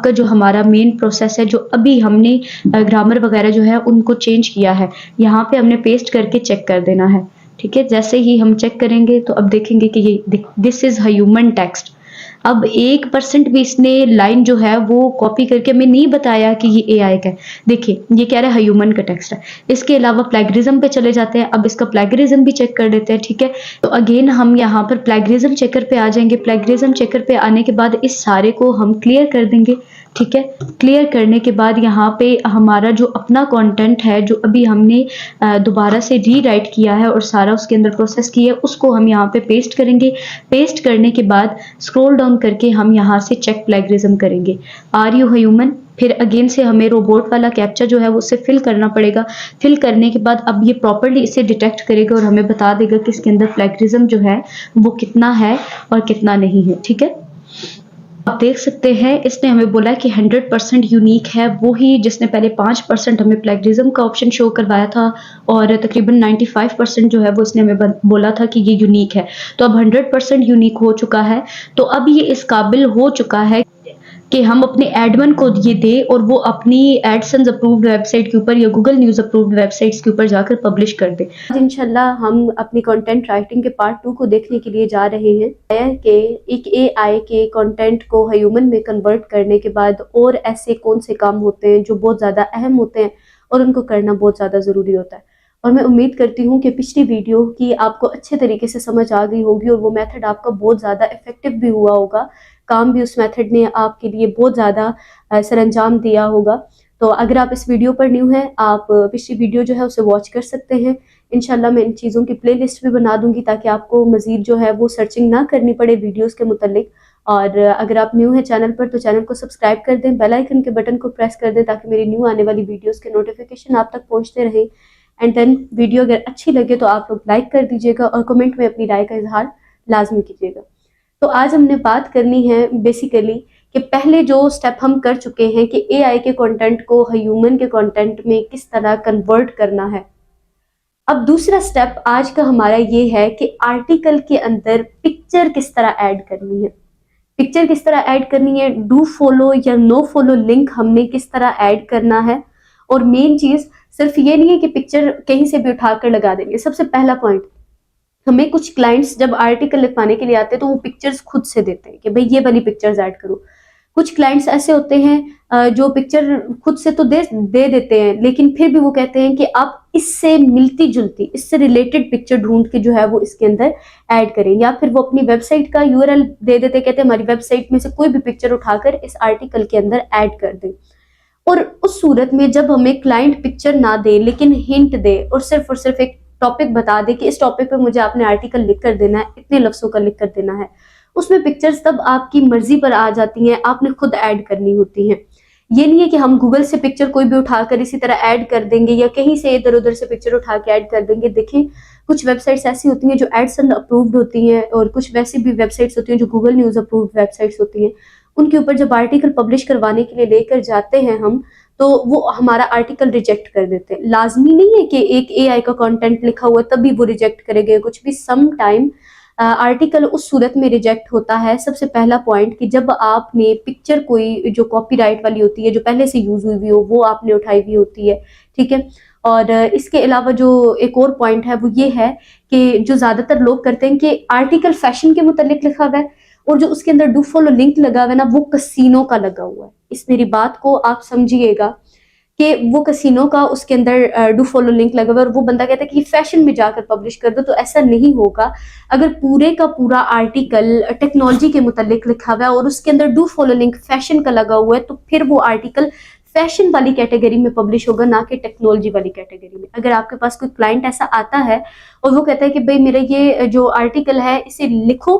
का जो हमारा मेन प्रोसेस है, जो अभी हमने ग्रामर वगैरह जो है उनको चेंज किया है, यहाँ पे हमने पेस्ट करके चेक कर देना है। ठीक है, जैसे ही हम चेक करेंगे तो अब देखेंगे कि ये दिस इज ह्यूमन टेक्स्ट। अब 1% भी इसने लाइन जो है वो कॉपी करके हमें नहीं बताया कि ये एआई का है। देखिए ये कह रहा है ह्यूमन का टेक्स्ट है। इसके अलावा प्लेगरिज्म पे चले जाते हैं, अब इसका प्लेगरिज्म भी चेक कर लेते हैं। ठीक है, तो अगेन हम यहाँ पर प्लेगरिज्म चेकर पे आ जाएंगे। प्लेगरिज्म चेकर पे आने के बाद इस सारे को हम क्लियर कर देंगे। ठीक है, क्लियर करने के बाद यहाँ पे हमारा जो अपना कंटेंट है, जो अभी हमने दोबारा से रीराइट किया है और सारा उसके अंदर प्रोसेस किया है, उसको हम यहाँ पे पेस्ट करेंगे। पेस्ट करने के बाद स्क्रॉल डाउन करके हम यहाँ से चेक प्लेगरिज्म करेंगे, आर यू ह्यूमन। फिर अगेन से हमें रोबोट वाला कैप्चा जो है वो उसे फिल करना पड़ेगा। फिल करने के बाद अब ये प्रॉपर्ली इसे डिटेक्ट करेगा और हमें बता देगा कि इसके अंदर प्लेगरिज्म जो है वो कितना है और कितना नहीं है। ठीक है, आप देख सकते हैं इसने हमें बोला कि 100% यूनिक है, वो ही जिसने पहले 5% हमें प्लेगरिज्म का ऑप्शन शो करवाया था और तकरीबन 95% जो है वो इसने हमें बोला था कि ये यूनिक है। तो अब 100% यूनिक हो चुका है। तो अब ये इस काबिल हो चुका है कि हम अपने एडमिन को ये दे और वो अपनी एडसेंस अप्रूव्ड वेबसाइट के ऊपर या गूगल न्यूज़ अप्रूव्ड वेबसाइट्स के ऊपर जाकर पब्लिश कर दे। आज इंशाल्लाह हम अपनी कंटेंट राइटिंग के पार्ट 2 को देखने के लिए जा रहे हैं कि एक एआई के कंटेंट को ह्यूमन में कन्वर्ट करने के बाद और ऐसे कौन से काम होते हैं जो बहुत ज़्यादा अहम होते हैं और उनको करना बहुत ज़्यादा ज़रूरी होता है। और मैं उम्मीद करती हूँ कि पिछली वीडियो की आपको अच्छे तरीके से समझ आ गई होगी और वो मेथड आपका बहुत ज़्यादा इफेक्टिव भी हुआ होगा, काम भी उस मेथड ने आपके लिए बहुत ज़्यादा सरंजाम दिया होगा। तो अगर आप इस वीडियो पर न्यू हैं, आप पिछली वीडियो जो है उसे वॉच कर सकते हैं। इंशाल्लाह मैं इन चीज़ों की प्लेलिस्ट भी बना दूंगी ताकि आपको मज़ीद जो है वो सर्चिंग ना करनी पड़े वीडियोस के मुतालिक। और अगर आप न्यू हैं चैनल पर तो चैनल को सब्सक्राइब कर दें, बेल आइकन के बटन को प्रेस कर दें ताकि मेरी न्यू आने वाली वीडियोस के नोटिफिकेशन आप तक पहुँचते रहें। एंड देन वीडियो अगर अच्छी लगे तो आप लोग लाइक कर दीजिएगा और कमेंट में अपनी राय का इजहार लाजमी कीजिएगा। तो आज हमने बात करनी है बेसिकली कि पहले जो स्टेप हम कर चुके हैं कि एआई के कंटेंट को ह्यूमन के कंटेंट में किस तरह कन्वर्ट करना है। अब दूसरा स्टेप आज का हमारा ये है कि आर्टिकल के अंदर पिक्चर किस तरह ऐड करनी है। पिक्चर किस तरह ऐड करनी है, डू फॉलो या नो फॉलो लिंक हमने किस तरह ऐड करना है। और मेन चीज सिर्फ ये नहीं है कि पिक्चर कहीं से भी उठाकर लगा देंगे। सबसे पहला पॉइंट, हमें कुछ क्लाइंट्स जब आर्टिकल लिखवाने के लिए आते हैं तो वो पिक्चर्स खुद से देते हैं कि भाई ये वाली पिक्चर्स ऐड करो। कुछ क्लाइंट्स ऐसे होते हैं जो पिक्चर खुद से तो दे देते हैं, लेकिन फिर भी वो कहते हैं कि आप इससे मिलती जुलती, इससे रिलेटेड पिक्चर ढूंढ के जो है वो इसके अंदर ऐड करें। या फिर वो अपनी वेबसाइट का यूआरएल दे देते, कहते हैं हमारी वेबसाइट में से कोई भी पिक्चर उठाकर इस आर्टिकल के अंदर ऐड कर दें। और उस सूरत में जब हमें क्लाइंट पिक्चर ना दे लेकिन हिंट दे और सिर्फ एक टॉपिक बता दे कि इस टॉपिक पे मुझे आपने आर्टिकल लिख कर देना है, इतने लफ्जों का लिख कर देना है, उसमें पिक्चर्स तब आपकी मर्जी पर आ जाती हैं, आपने खुद ऐड करनी होती हैं। ये नहीं है कि हम गूगल से पिक्चर कोई भी उठाकर इसी तरह ऐड कर देंगे या कहीं से इधर उधर से पिक्चर उठा के ऐड कर देंगे। देखें कुछ वेबसाइट्स ऐसी होती हैं जो एडसन अप्रूव्ड होती हैं और कुछ वैसी भी वेबसाइट्स होती हैं जो गूगल न्यूज़ अप्रूव्ड वेबसाइट्स होती हैं। उनके ऊपर जब आर्टिकल पब्लिश करवाने के लिए लेकर जाते हैं हम, तो वो हमारा आर्टिकल रिजेक्ट कर देते हैं। लाजमी नहीं है कि एक एआई का कंटेंट लिखा हुआ है तभी वो रिजेक्ट करेंगे, कुछ भी सम टाइम आर्टिकल उस सूरत में रिजेक्ट होता है। सबसे पहला पॉइंट कि जब आपने पिक्चर कोई जो कॉपीराइट वाली होती है, जो पहले से यूज हुई हो, वो आपने उठाई हुई होती है, ठीक है। और इसके अलावा जो एक और पॉइंट है वो ये है कि जो ज्यादातर लोग करते हैं कि आर्टिकल फैशन के मुतालिक लिखा हुआ है और जो उसके अंदर डू फॉलो लिंक लगा हुआ है ना, वो कसीनो का लगा हुआ है। इस मेरी बात को आप समझिएगा कि वो कसीनो का उसके अंदर डू फॉलो लिंक लगा हुआ है और वो बंदा कहता है कि ये फैशन में जाकर पब्लिश कर दो, तो ऐसा नहीं होगा। अगर पूरे का पूरा आर्टिकल टेक्नोलॉजी के मुतालिक लिखा हुआ है और उसके अंदर डू फॉलो लिंक फैशन का लगा हुआ है, तो फिर वो आर्टिकल फैशन वाली कैटेगरी में पब्लिश होगा, ना कि टेक्नोलॉजी वाली कैटेगरी में। अगर आपके पास कोई क्लाइंट ऐसा आता है और वो कहता है कि भाई मेरा ये जो आर्टिकल है इसे लिखो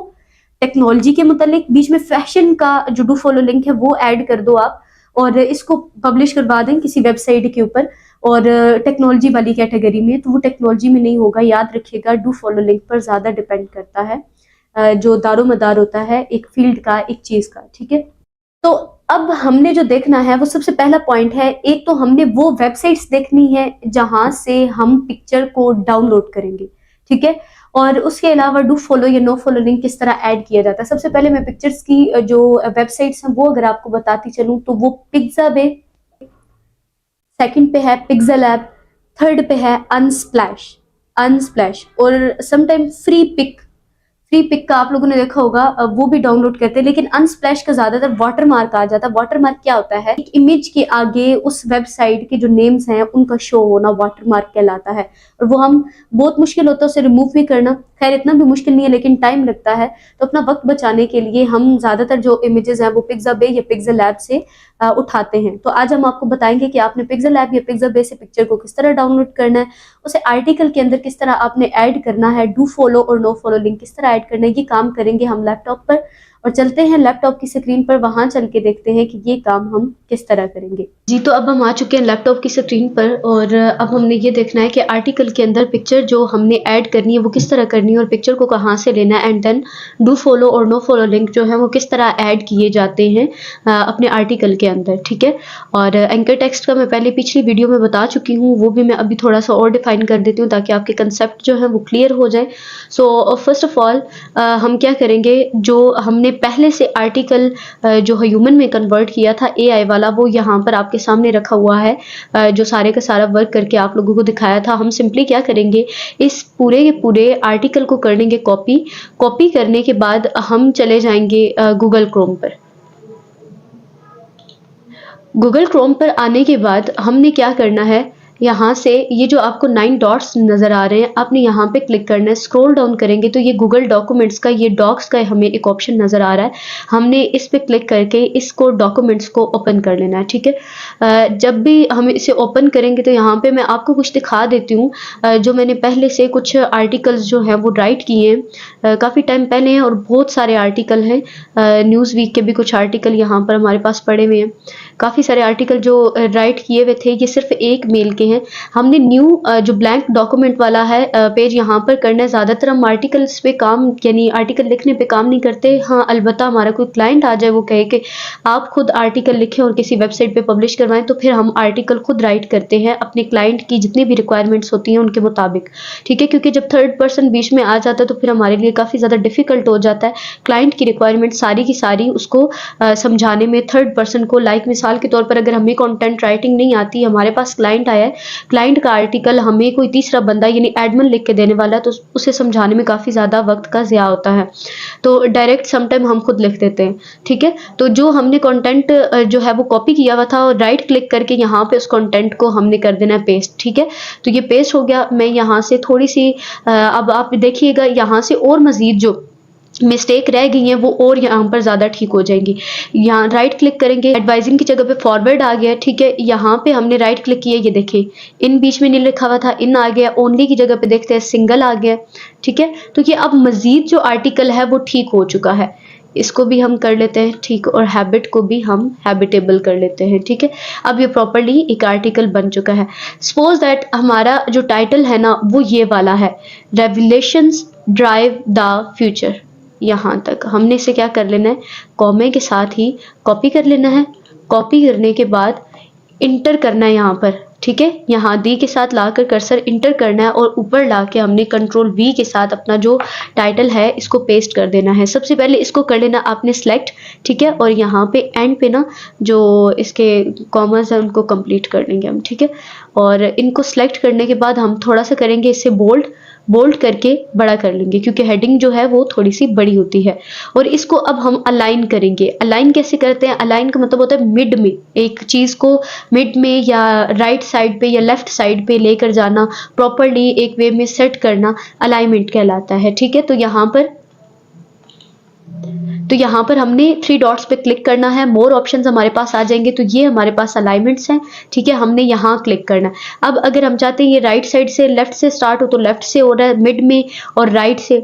टेक्नोलॉजी के मुतालिक, बीच में फैशन का जो डू फॉलो लिंक है वो ऐड कर दो आप और इसको पब्लिश करवा दें किसी वेबसाइट के ऊपर और टेक्नोलॉजी वाली कैटेगरी में, तो वो टेक्नोलॉजी में नहीं होगा। याद रखिएगा, डू फॉलो लिंक पर ज्यादा डिपेंड करता है जो दारोमदार होता है एक फील्ड का, एक चीज का, ठीक है। तो अब हमने जो देखना है वो सबसे पहला पॉइंट है, एक तो हमने वो वेबसाइट्स देखनी है जहां से हम पिक्चर को डाउनलोड करेंगे, ठीक है। और उसके अलावा डू फॉलो या नो फॉलो लिंक किस तरह ऐड किया जाता है। सबसे पहले मैं पिक्चर्स की जो वेबसाइट्स हैं वो अगर आपको बताती चलूं तो वो पिक्साबे, सेकंड पे है पिक्सेलैब, थर्ड पे है अनस्प्लैश और समटाइम फ्री पिक का आप लोगों ने देखा होगा, वो भी डाउनलोड करते हैं। लेकिन अनस्प्लैश का ज्यादातर वाटरमार्क आ जाता है। वाटरमार्क क्या होता है? एक इमेज के आगे उस वेबसाइट के जो नेम्स हैं उनका शो होना वाटरमार्क कहलाता है और वो हम बहुत मुश्किल होता है उसे रिमूव भी करना। खैर इतना भी मुश्किल नहीं है लेकिन टाइम लगता है, तो अपना वक्त बचाने के लिए हम ज्यादातर जो इमेजेस हैं वो पिक्साबे या पिक्सेलैब से उठाते हैं। तो आज हम आपको बताएंगे कि आपने पिक्सेलैब या पिक्साबे से पिक्चर को किस तरह डाउनलोड करना है, उसे आर्टिकल के अंदर किस तरह आपने ऐड करना है, डू फॉलो और नो फॉलो लिंक किस तरह ऐड करना है। ये काम करेंगे हम लैपटॉप पर और चलते हैं लैपटॉप की स्क्रीन पर, वहां चल के देखते हैं कि ये काम हम किस तरह करेंगे। जी, तो अब हम आ चुके हैं लैपटॉप की स्क्रीन पर और अब हमने ये देखना है कि आर्टिकल के अंदर पिक्चर जो हमने ऐड करनी है वो किस तरह करनी है और पिक्चर को कहाँ से लेना है, एंड देन डू फॉलो और नो फॉलो लिंक जो है वो किस तरह ऐड किए जाते हैं अपने आर्टिकल के अंदर, ठीक है। और एंकर टेक्स्ट का मैं पहले पिछली वीडियो में बता चुकी हूँ, वो भी मैं अभी थोड़ा सा और डिफाइन कर देती हूँ ताकि आपके कंसेप्ट जो है वो क्लियर हो जाए। सो फर्स्ट ऑफ ऑल हम क्या करेंगे, जो हमने पहले से आर्टिकल जो ह्यूमन में कन्वर्ट किया था एआई वाला, वो यहाँ पर आपके सामने रखा हुआ है जो सारे का सारा वर्क करके आप लोगों को दिखाया था। हम सिंपली क्या करेंगे, इस पूरे के पूरे आर्टिकल को कर लेंगे कॉपी करने के बाद हम चले जाएंगे गूगल क्रोम पर। गूगल क्रोम पर आने के बाद हमने क्या करना है, यहाँ से ये जो आपको 9 डॉट्स नज़र आ रहे हैं आपने यहाँ पे क्लिक करना है। स्क्रॉल डाउन करेंगे तो ये गूगल डॉक्यूमेंट्स का ये डॉक्स का हमें एक ऑप्शन नज़र आ रहा है। हमने इस पे क्लिक करके इसको डॉक्यूमेंट्स को ओपन कर लेना है, ठीक है। जब भी हम इसे ओपन करेंगे तो यहाँ पे मैं आपको कुछ दिखा देती हूँ। जो मैंने पहले से कुछ आर्टिकल्स जो हैं वो राइट किए हैं, काफ़ी टाइम पहले हैं और बहुत सारे आर्टिकल हैं। न्यूज़ वीक के भी कुछ आर्टिकल यहाँ पर हमारे पास पड़े हुए हैं। काफ़ी सारे आर्टिकल जो राइट किए हुए थे, ये सिर्फ एक मेल के हैं। हमने न्यू जो ब्लैंक डॉक्यूमेंट वाला है पेज यहाँ पर करना है। ज़्यादातर हम आर्टिकल्स पे काम यानी आर्टिकल लिखने पे काम नहीं करते। हाँ, अलबत्ता हमारा कोई क्लाइंट आ जाए वो कहे कि आप खुद आर्टिकल लिखें और किसी वेबसाइट पे पब्लिश करवाएं, तो फिर हम आर्टिकल खुद राइट करते हैं अपने क्लाइंट की जितनी भी रिक्वायरमेंट्स होती हैं उनके मुताबिक, ठीक है। क्योंकि जब थर्ड पर्सन बीच में आ जाता है तो फिर हमारे लिए काफ़ी ज़्यादा डिफिकल्ट हो जाता है क्लाइंट की रिक्वायरमेंट सारी की सारी उसको समझाने में थर्ड पर्सन को। लाइक मिसाल के तौर पर अगर हमें कंटेंट राइटिंग नहीं आती, हमारे पास क्लाइंट आया है, क्लाइंट का आर्टिकल हमें कोई तीसरा बंदा यानी एडमिन लिख के देने वाला है, तो उसे समझाने में काफ़ी ज़्यादा वक्त का ज़िया होता है, तो डायरेक्ट समटाइम हम खुद लिख देते हैं, ठीक है। तो जो हमने कंटेंट जो है वो कॉपी किया हुआ था और राइट क्लिक करके यहाँ पे उस कंटेंट को हमने कर देना है पेस्ट, ठीक है। तो ये पेस्ट हो गया। मैं यहाँ से थोड़ी सी अब आप देखिएगा यहाँ से और मज़ीद जो मिस्टेक रह गई हैं वो और यहाँ पर ज़्यादा ठीक हो जाएंगी। यहाँ राइट क्लिक करेंगे, एडवाइजिंग की जगह पे फॉरवर्ड आ गया, ठीक है। यहाँ पे हमने राइट क्लिक किया, ये देखें इन बीच में नहीं लिखा हुआ था, इन आ गया। ओनली की जगह पे देखते हैं सिंगल आ गया, ठीक है। तो ये अब मज़ीद जो आर्टिकल है वो ठीक हो चुका है। इसको भी हम कर लेते हैं ठीक, और हैबिट को भी हम हैबिटेबल कर लेते हैं, ठीक है। अब ये प्रॉपर्ली एक आर्टिकल बन चुका है। सपोज दैट हमारा जो टाइटल है ना वो ये वाला है, रेवलेशंस ड्राइव द फ्यूचर। यहाँ तक हमने इसे क्या कर लेना है, कॉमे के साथ ही कॉपी कर लेना है। कॉपी करने के बाद इंटर करना है यहाँ पर, ठीक है। यहाँ दी के साथ लाकर कर्सर इंटर करना है और ऊपर लाके हमने कंट्रोल वी के साथ अपना जो टाइटल है इसको पेस्ट कर देना है। सबसे पहले इसको कर लेना आपने सिलेक्ट, ठीक है। और यहाँ पे एंड पे ना जो इसके कॉमर्स है उनको कंप्लीट कर लेंगे हम, ठीक है। और इनको सिलेक्ट करने के बाद हम थोड़ा सा करेंगे इसे बोल्ड करके बड़ा कर लेंगे, क्योंकि हेडिंग जो है वो थोड़ी सी बड़ी होती है। और इसको अब हम अलाइन करेंगे। अलाइन कैसे करते हैं? अलाइन का मतलब होता है मिड में, एक चीज को मिड में या राइट साइड पे या लेफ्ट साइड पे लेकर जाना, प्रॉपरली एक वे में सेट करना अलाइनमेंट कहलाता है, ठीक है। तो यहाँ पर हमने 3 डॉट्स पे क्लिक करना है, मोर ऑप्शंस हमारे पास आ जाएंगे। तो ये हमारे पास अलाइनमेंट्स हैं, ठीक है। हमने यहाँ क्लिक करना है। अब अगर हम चाहते हैं ये राइट साइड से लेफ्ट से स्टार्ट हो तो लेफ्ट से हो रहा है, मिड में और राइट से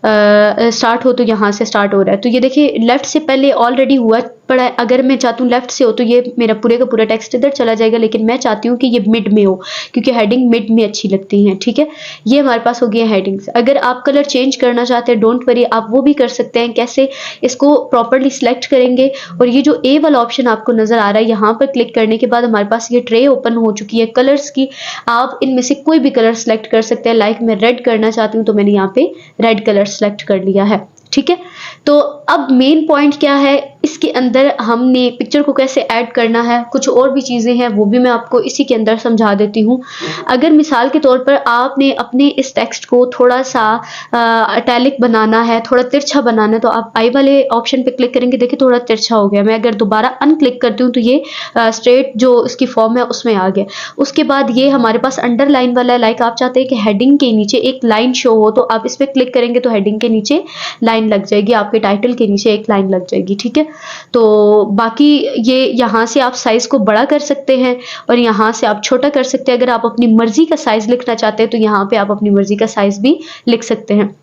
स्टार्ट हो तो यहाँ से स्टार्ट हो रहा है। तो ये देखिए लेफ्ट से पहले ऑलरेडी हुआ पड़ा है। अगर मैं चाहती हूँ लेफ्ट से हो तो ये मेरा पूरे का पूरा टेक्स्ट इधर चला जाएगा, लेकिन मैं चाहती हूँ कि ये मिड में हो, क्योंकि हेडिंग मिड में अच्छी लगती हैं, ठीक है। ये हमारे पास हो गई है हेडिंग्स। अगर आप कलर चेंज करना चाहते हैं, डोंट वरी, आप वो भी कर सकते हैं। कैसे? इसको प्रॉपरली सिलेक्ट करेंगे और ये जो ए वाला ऑप्शन आपको नजर आ रहा है, यहाँ पर क्लिक करने के बाद हमारे पास ये ट्रे ओपन हो चुकी है कलर्स की। आप इनमें से कोई भी कलर सेलेक्ट कर सकते हैं। लाइक मैं रेड करना चाहती हूँ तो मैंने यहाँ पे रेड कलर सेलेक्ट कर लिया है, ठीक है। तो अब मेन पॉइंट क्या है, इसके अंदर हमने पिक्चर को कैसे ऐड करना है, कुछ और भी चीजें हैं वो भी मैं आपको इसी के अंदर समझा देती हूँ। अगर मिसाल के तौर पर आपने अपने इस टेक्स्ट को थोड़ा सा अटैलिक बनाना है, थोड़ा तिरछा बनाना है, तो आप आई वाले ऑप्शन पे क्लिक करेंगे। देखिए थोड़ा तिरछा हो गया। मैं अगर दोबारा अनक्लिक करती हूँ तो ये स्ट्रेट जो इसकी फॉर्म है उसमें आ गया। उसके बाद ये हमारे पास अंडरलाइन वाला है। लाइक आप चाहते हैं कि हेडिंग के नीचे एक लाइन शो हो, तो आप इस पर क्लिक करेंगे तो हेडिंग के नीचे लाइन लग जाएगी, आपके टाइटल के नीचे एक लाइन लग जाएगी, ठीक है। तो बाकी ये यहाँ से आप साइज को बड़ा कर सकते हैं और यहाँ से आप छोटा कर सकते हैं। अगर आप अपनी मर्जी का साइज लिखना चाहते हैं तो यहाँ पे आप अपनी मर्जी का साइज भी लिख सकते हैं।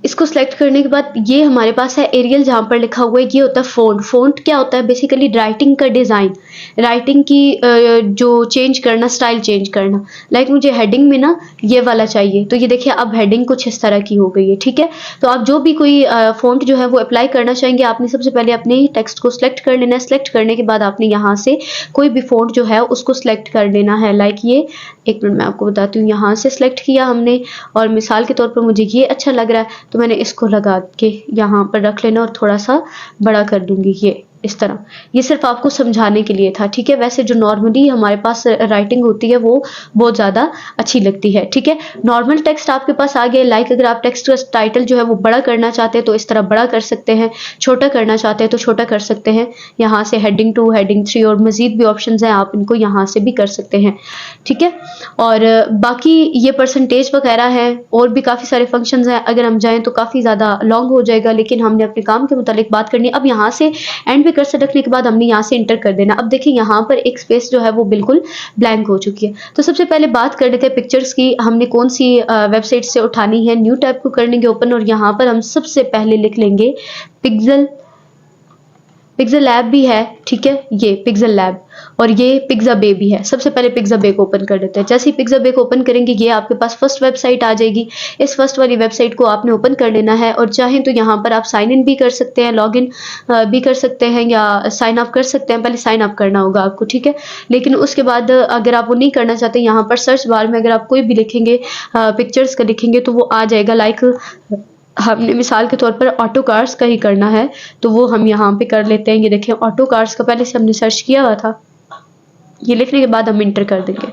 इसको सिलेक्ट करने के बाद ये हमारे पास है एरियल, जहाँ पर लिखा हुआ है ये होता है फ़ॉन्ट। फ़ॉन्ट क्या होता है? बेसिकली राइटिंग का डिज़ाइन, राइटिंग की जो चेंज करना, स्टाइल चेंज करना। लाइक मुझे हेडिंग में ना ये वाला चाहिए, तो ये देखिए अब हेडिंग कुछ इस तरह की हो गई है, ठीक है। तो आप जो भी कोई फ़ॉन्ट जो है वो अप्लाई करना चाहेंगे, आपने सबसे पहले अपने टेक्स्ट को सिलेक्ट कर लेना है। सिलेक्ट करने के बाद आपने यहाँ से कोई भी फ़ॉन्ट जो है उसको सिलेक्ट कर लेना है। लाइक ये, एक मिनट मैं आपको बताती हूँ, यहाँ से सिलेक्ट किया हमने और मिसाल के तौर पर मुझे ये अच्छा लग रहा है तो मैंने इसको लगा के यहाँ पर रख लेना और थोड़ा सा बड़ा कर दूंगी ये इस तरह। ये सिर्फ आपको समझाने के लिए था, ठीक है। वैसे जो नॉर्मली हमारे पास राइटिंग होती है वो बहुत ज़्यादा अच्छी लगती है, ठीक है। नॉर्मल टेक्स्ट आपके पास आ गया। लाइक अगर आप टेक्स्ट का टाइटल जो है वो बड़ा करना चाहते हैं तो इस तरह बड़ा कर सकते हैं, छोटा करना चाहते हैं तो छोटा कर सकते हैं। यहाँ से हेडिंग 2, हेडिंग 3 और मज़ीद भी ऑप्शंस हैं, आप इनको यहाँ से भी कर सकते हैं, ठीक है। और बाकी ये परसेंटेज वगैरह है और भी काफ़ी सारे फंक्शंस हैं। अगर हम जाएँ तो काफ़ी ज़्यादा लॉन्ग हो जाएगा, लेकिन हमने अपने काम के मुतालिक बात करनी है। अब यहाँ से एंड पे कर्सर रखने के बाद हमने यहाँ से इंटर कर देना। अब देखिए यहाँ पर एक स्पेस जो है वो बिल्कुल ब्लैंक हो चुकी है। तो सबसे पहले बात कर लेते हैं पिक्चर्स की, हमने कौन सी वेबसाइट से उठानी है। न्यू टैब को कर लेंगे ओपन और यहाँ पर हम सबसे पहले लिख लेंगे पिक्सल लैब भी है, ठीक है। ये पिक्सल लैब और ये पिक्साबे भी है। सबसे पहले पिक्साबे को ओपन कर देते हैं। जैसे ही पिक्साबे को ओपन करेंगे ये आपके पास फर्स्ट वेबसाइट आ जाएगी। इस फर्स्ट वाली वेबसाइट को आपने ओपन कर लेना है और चाहें तो यहाँ पर आप साइन इन भी कर सकते हैं, लॉग इन भी कर सकते हैं या साइन अप कर सकते हैं। पहले साइन अप करना होगा आपको, ठीक है। लेकिन उसके बाद अगर आप वो नहीं करना चाहते, यहाँ पर सर्च बार में अगर आप कोई भी लिखेंगे पिक्चर्स का लिखेंगे तो वो आ जाएगा। लाइक हमने मिसाल के तौर पर ऑटो कार्स का ही करना है तो वो हम यहाँ पे कर लेते हैं। ये देखें ऑटो कार्स का पहले से हमने सर्च किया हुआ था। ये लिखने के बाद हम इंटर कर देंगे।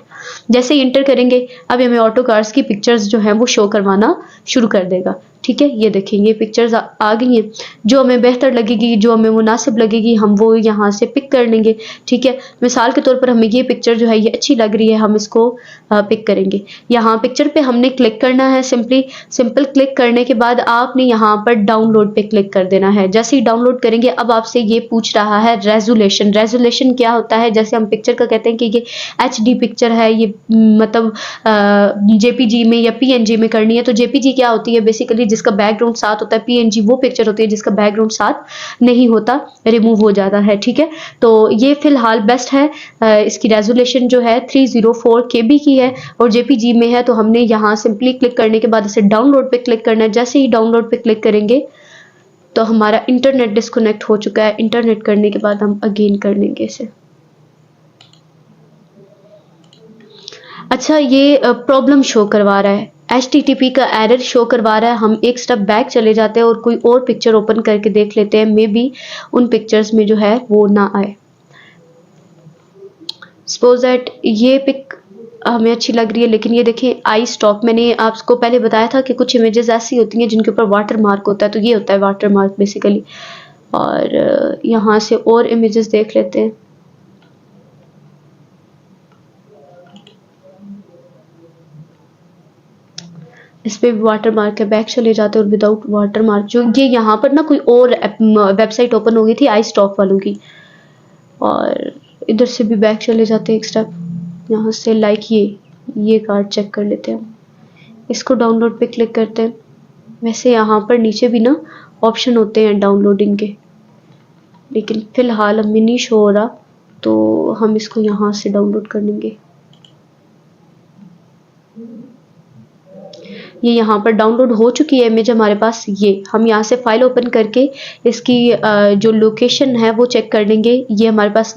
जैसे ही इंटर करेंगे अब हमें ऑटो कार्स की पिक्चर्स जो हैं वो शो करवाना शुरू कर देगा, ठीक है। ये देखेंगे पिक्चर्स आ गई हैं। जो हमें बेहतर लगेगी, जो हमें मुनासिब लगेगी, हम वो यहाँ से पिक कर लेंगे, ठीक है। मिसाल के तौर पर हमें ये पिक्चर जो है ये अच्छी लग रही है, हम इसको पिक करेंगे। यहाँ पिक्चर पे हमने क्लिक करना है। सिंपल क्लिक करने के बाद आपने यहाँ पर डाउनलोड पे क्लिक कर देना है। जैसे ही डाउनलोड करेंगे अब आपसे ये पूछ रहा है रेजोल्यूशन। रेजोल्यूशन क्या होता है? जैसे हम पिक्चर का कहते हैं कि ये HD पिक्चर है, ये मतलब JPG में या PNG में करनी है। तो JPG क्या होती है? बेसिकली जिसका बैकग्राउंड साथ होता है। PNG वो पिक्चर होती है जिसका बैकग्राउंड साथ नहीं होता, रिमूव हो जाता है, ठीक है। तो ये फिलहाल बेस्ट है। इसकी रेजोल्यूशन जो है 304 KB की है और JPG में है। तो हमने यहाँ सिंपली क्लिक करने के बाद इसे डाउनलोड पे क्लिक करना है। जैसे ही डाउनलोड पे क्लिक करेंगे तो हमारा इंटरनेट डिस्कनेक्ट हो चुका है। इंटरनेट करने के बाद हम अगेन कर लेंगे इसे। अच्छा, ये प्रॉब्लम शो करवा रहा है, HTTP का एरर शो करवा रहा है। हम एक स्टेप बैक चले जाते हैं और कोई और पिक्चर ओपन करके देख लेते हैं, मे बी उन पिक्चर्स में जो है वो ना आए। सपोज दैट ये पिक हमें अच्छी लग रही है, लेकिन ये देखिए आई स्टॉप, मैंने आपको पहले बताया था कि कुछ इमेजेस ऐसी होती हैं जिनके ऊपर वाटर मार्क होता है, तो ये होता है वाटर मार्क बेसिकली। और यहाँ से और इमेजेस देख लेते हैं। इस पे भी वाटर मार्क है, बैक चले जाते हैं और विदाउट वाटर मार्क जो ये यहाँ पर ना कोई और वेबसाइट ओपन हो गई थी आई स्टॉक वालों की, और इधर से भी बैक चले जाते हैं एक स्टेप, यहाँ से लाइक ये कार्ड चेक कर लेते हैं हम, इसको डाउनलोड पे क्लिक करते हैं। वैसे यहाँ पर नीचे भी ना ऑप्शन होते हैं डाउनलोडिंग के, लेकिन फिलहाल हमें नहीं शो हो रहा, तो हम इसको यहाँ से डाउनलोड कर लेंगे। ये यहाँ पर डाउनलोड हो चुकी है इमेज हमारे पास। ये हम यहाँ से फाइल ओपन करके इसकी जो लोकेशन है वो चेक कर लेंगे। ये हमारे पास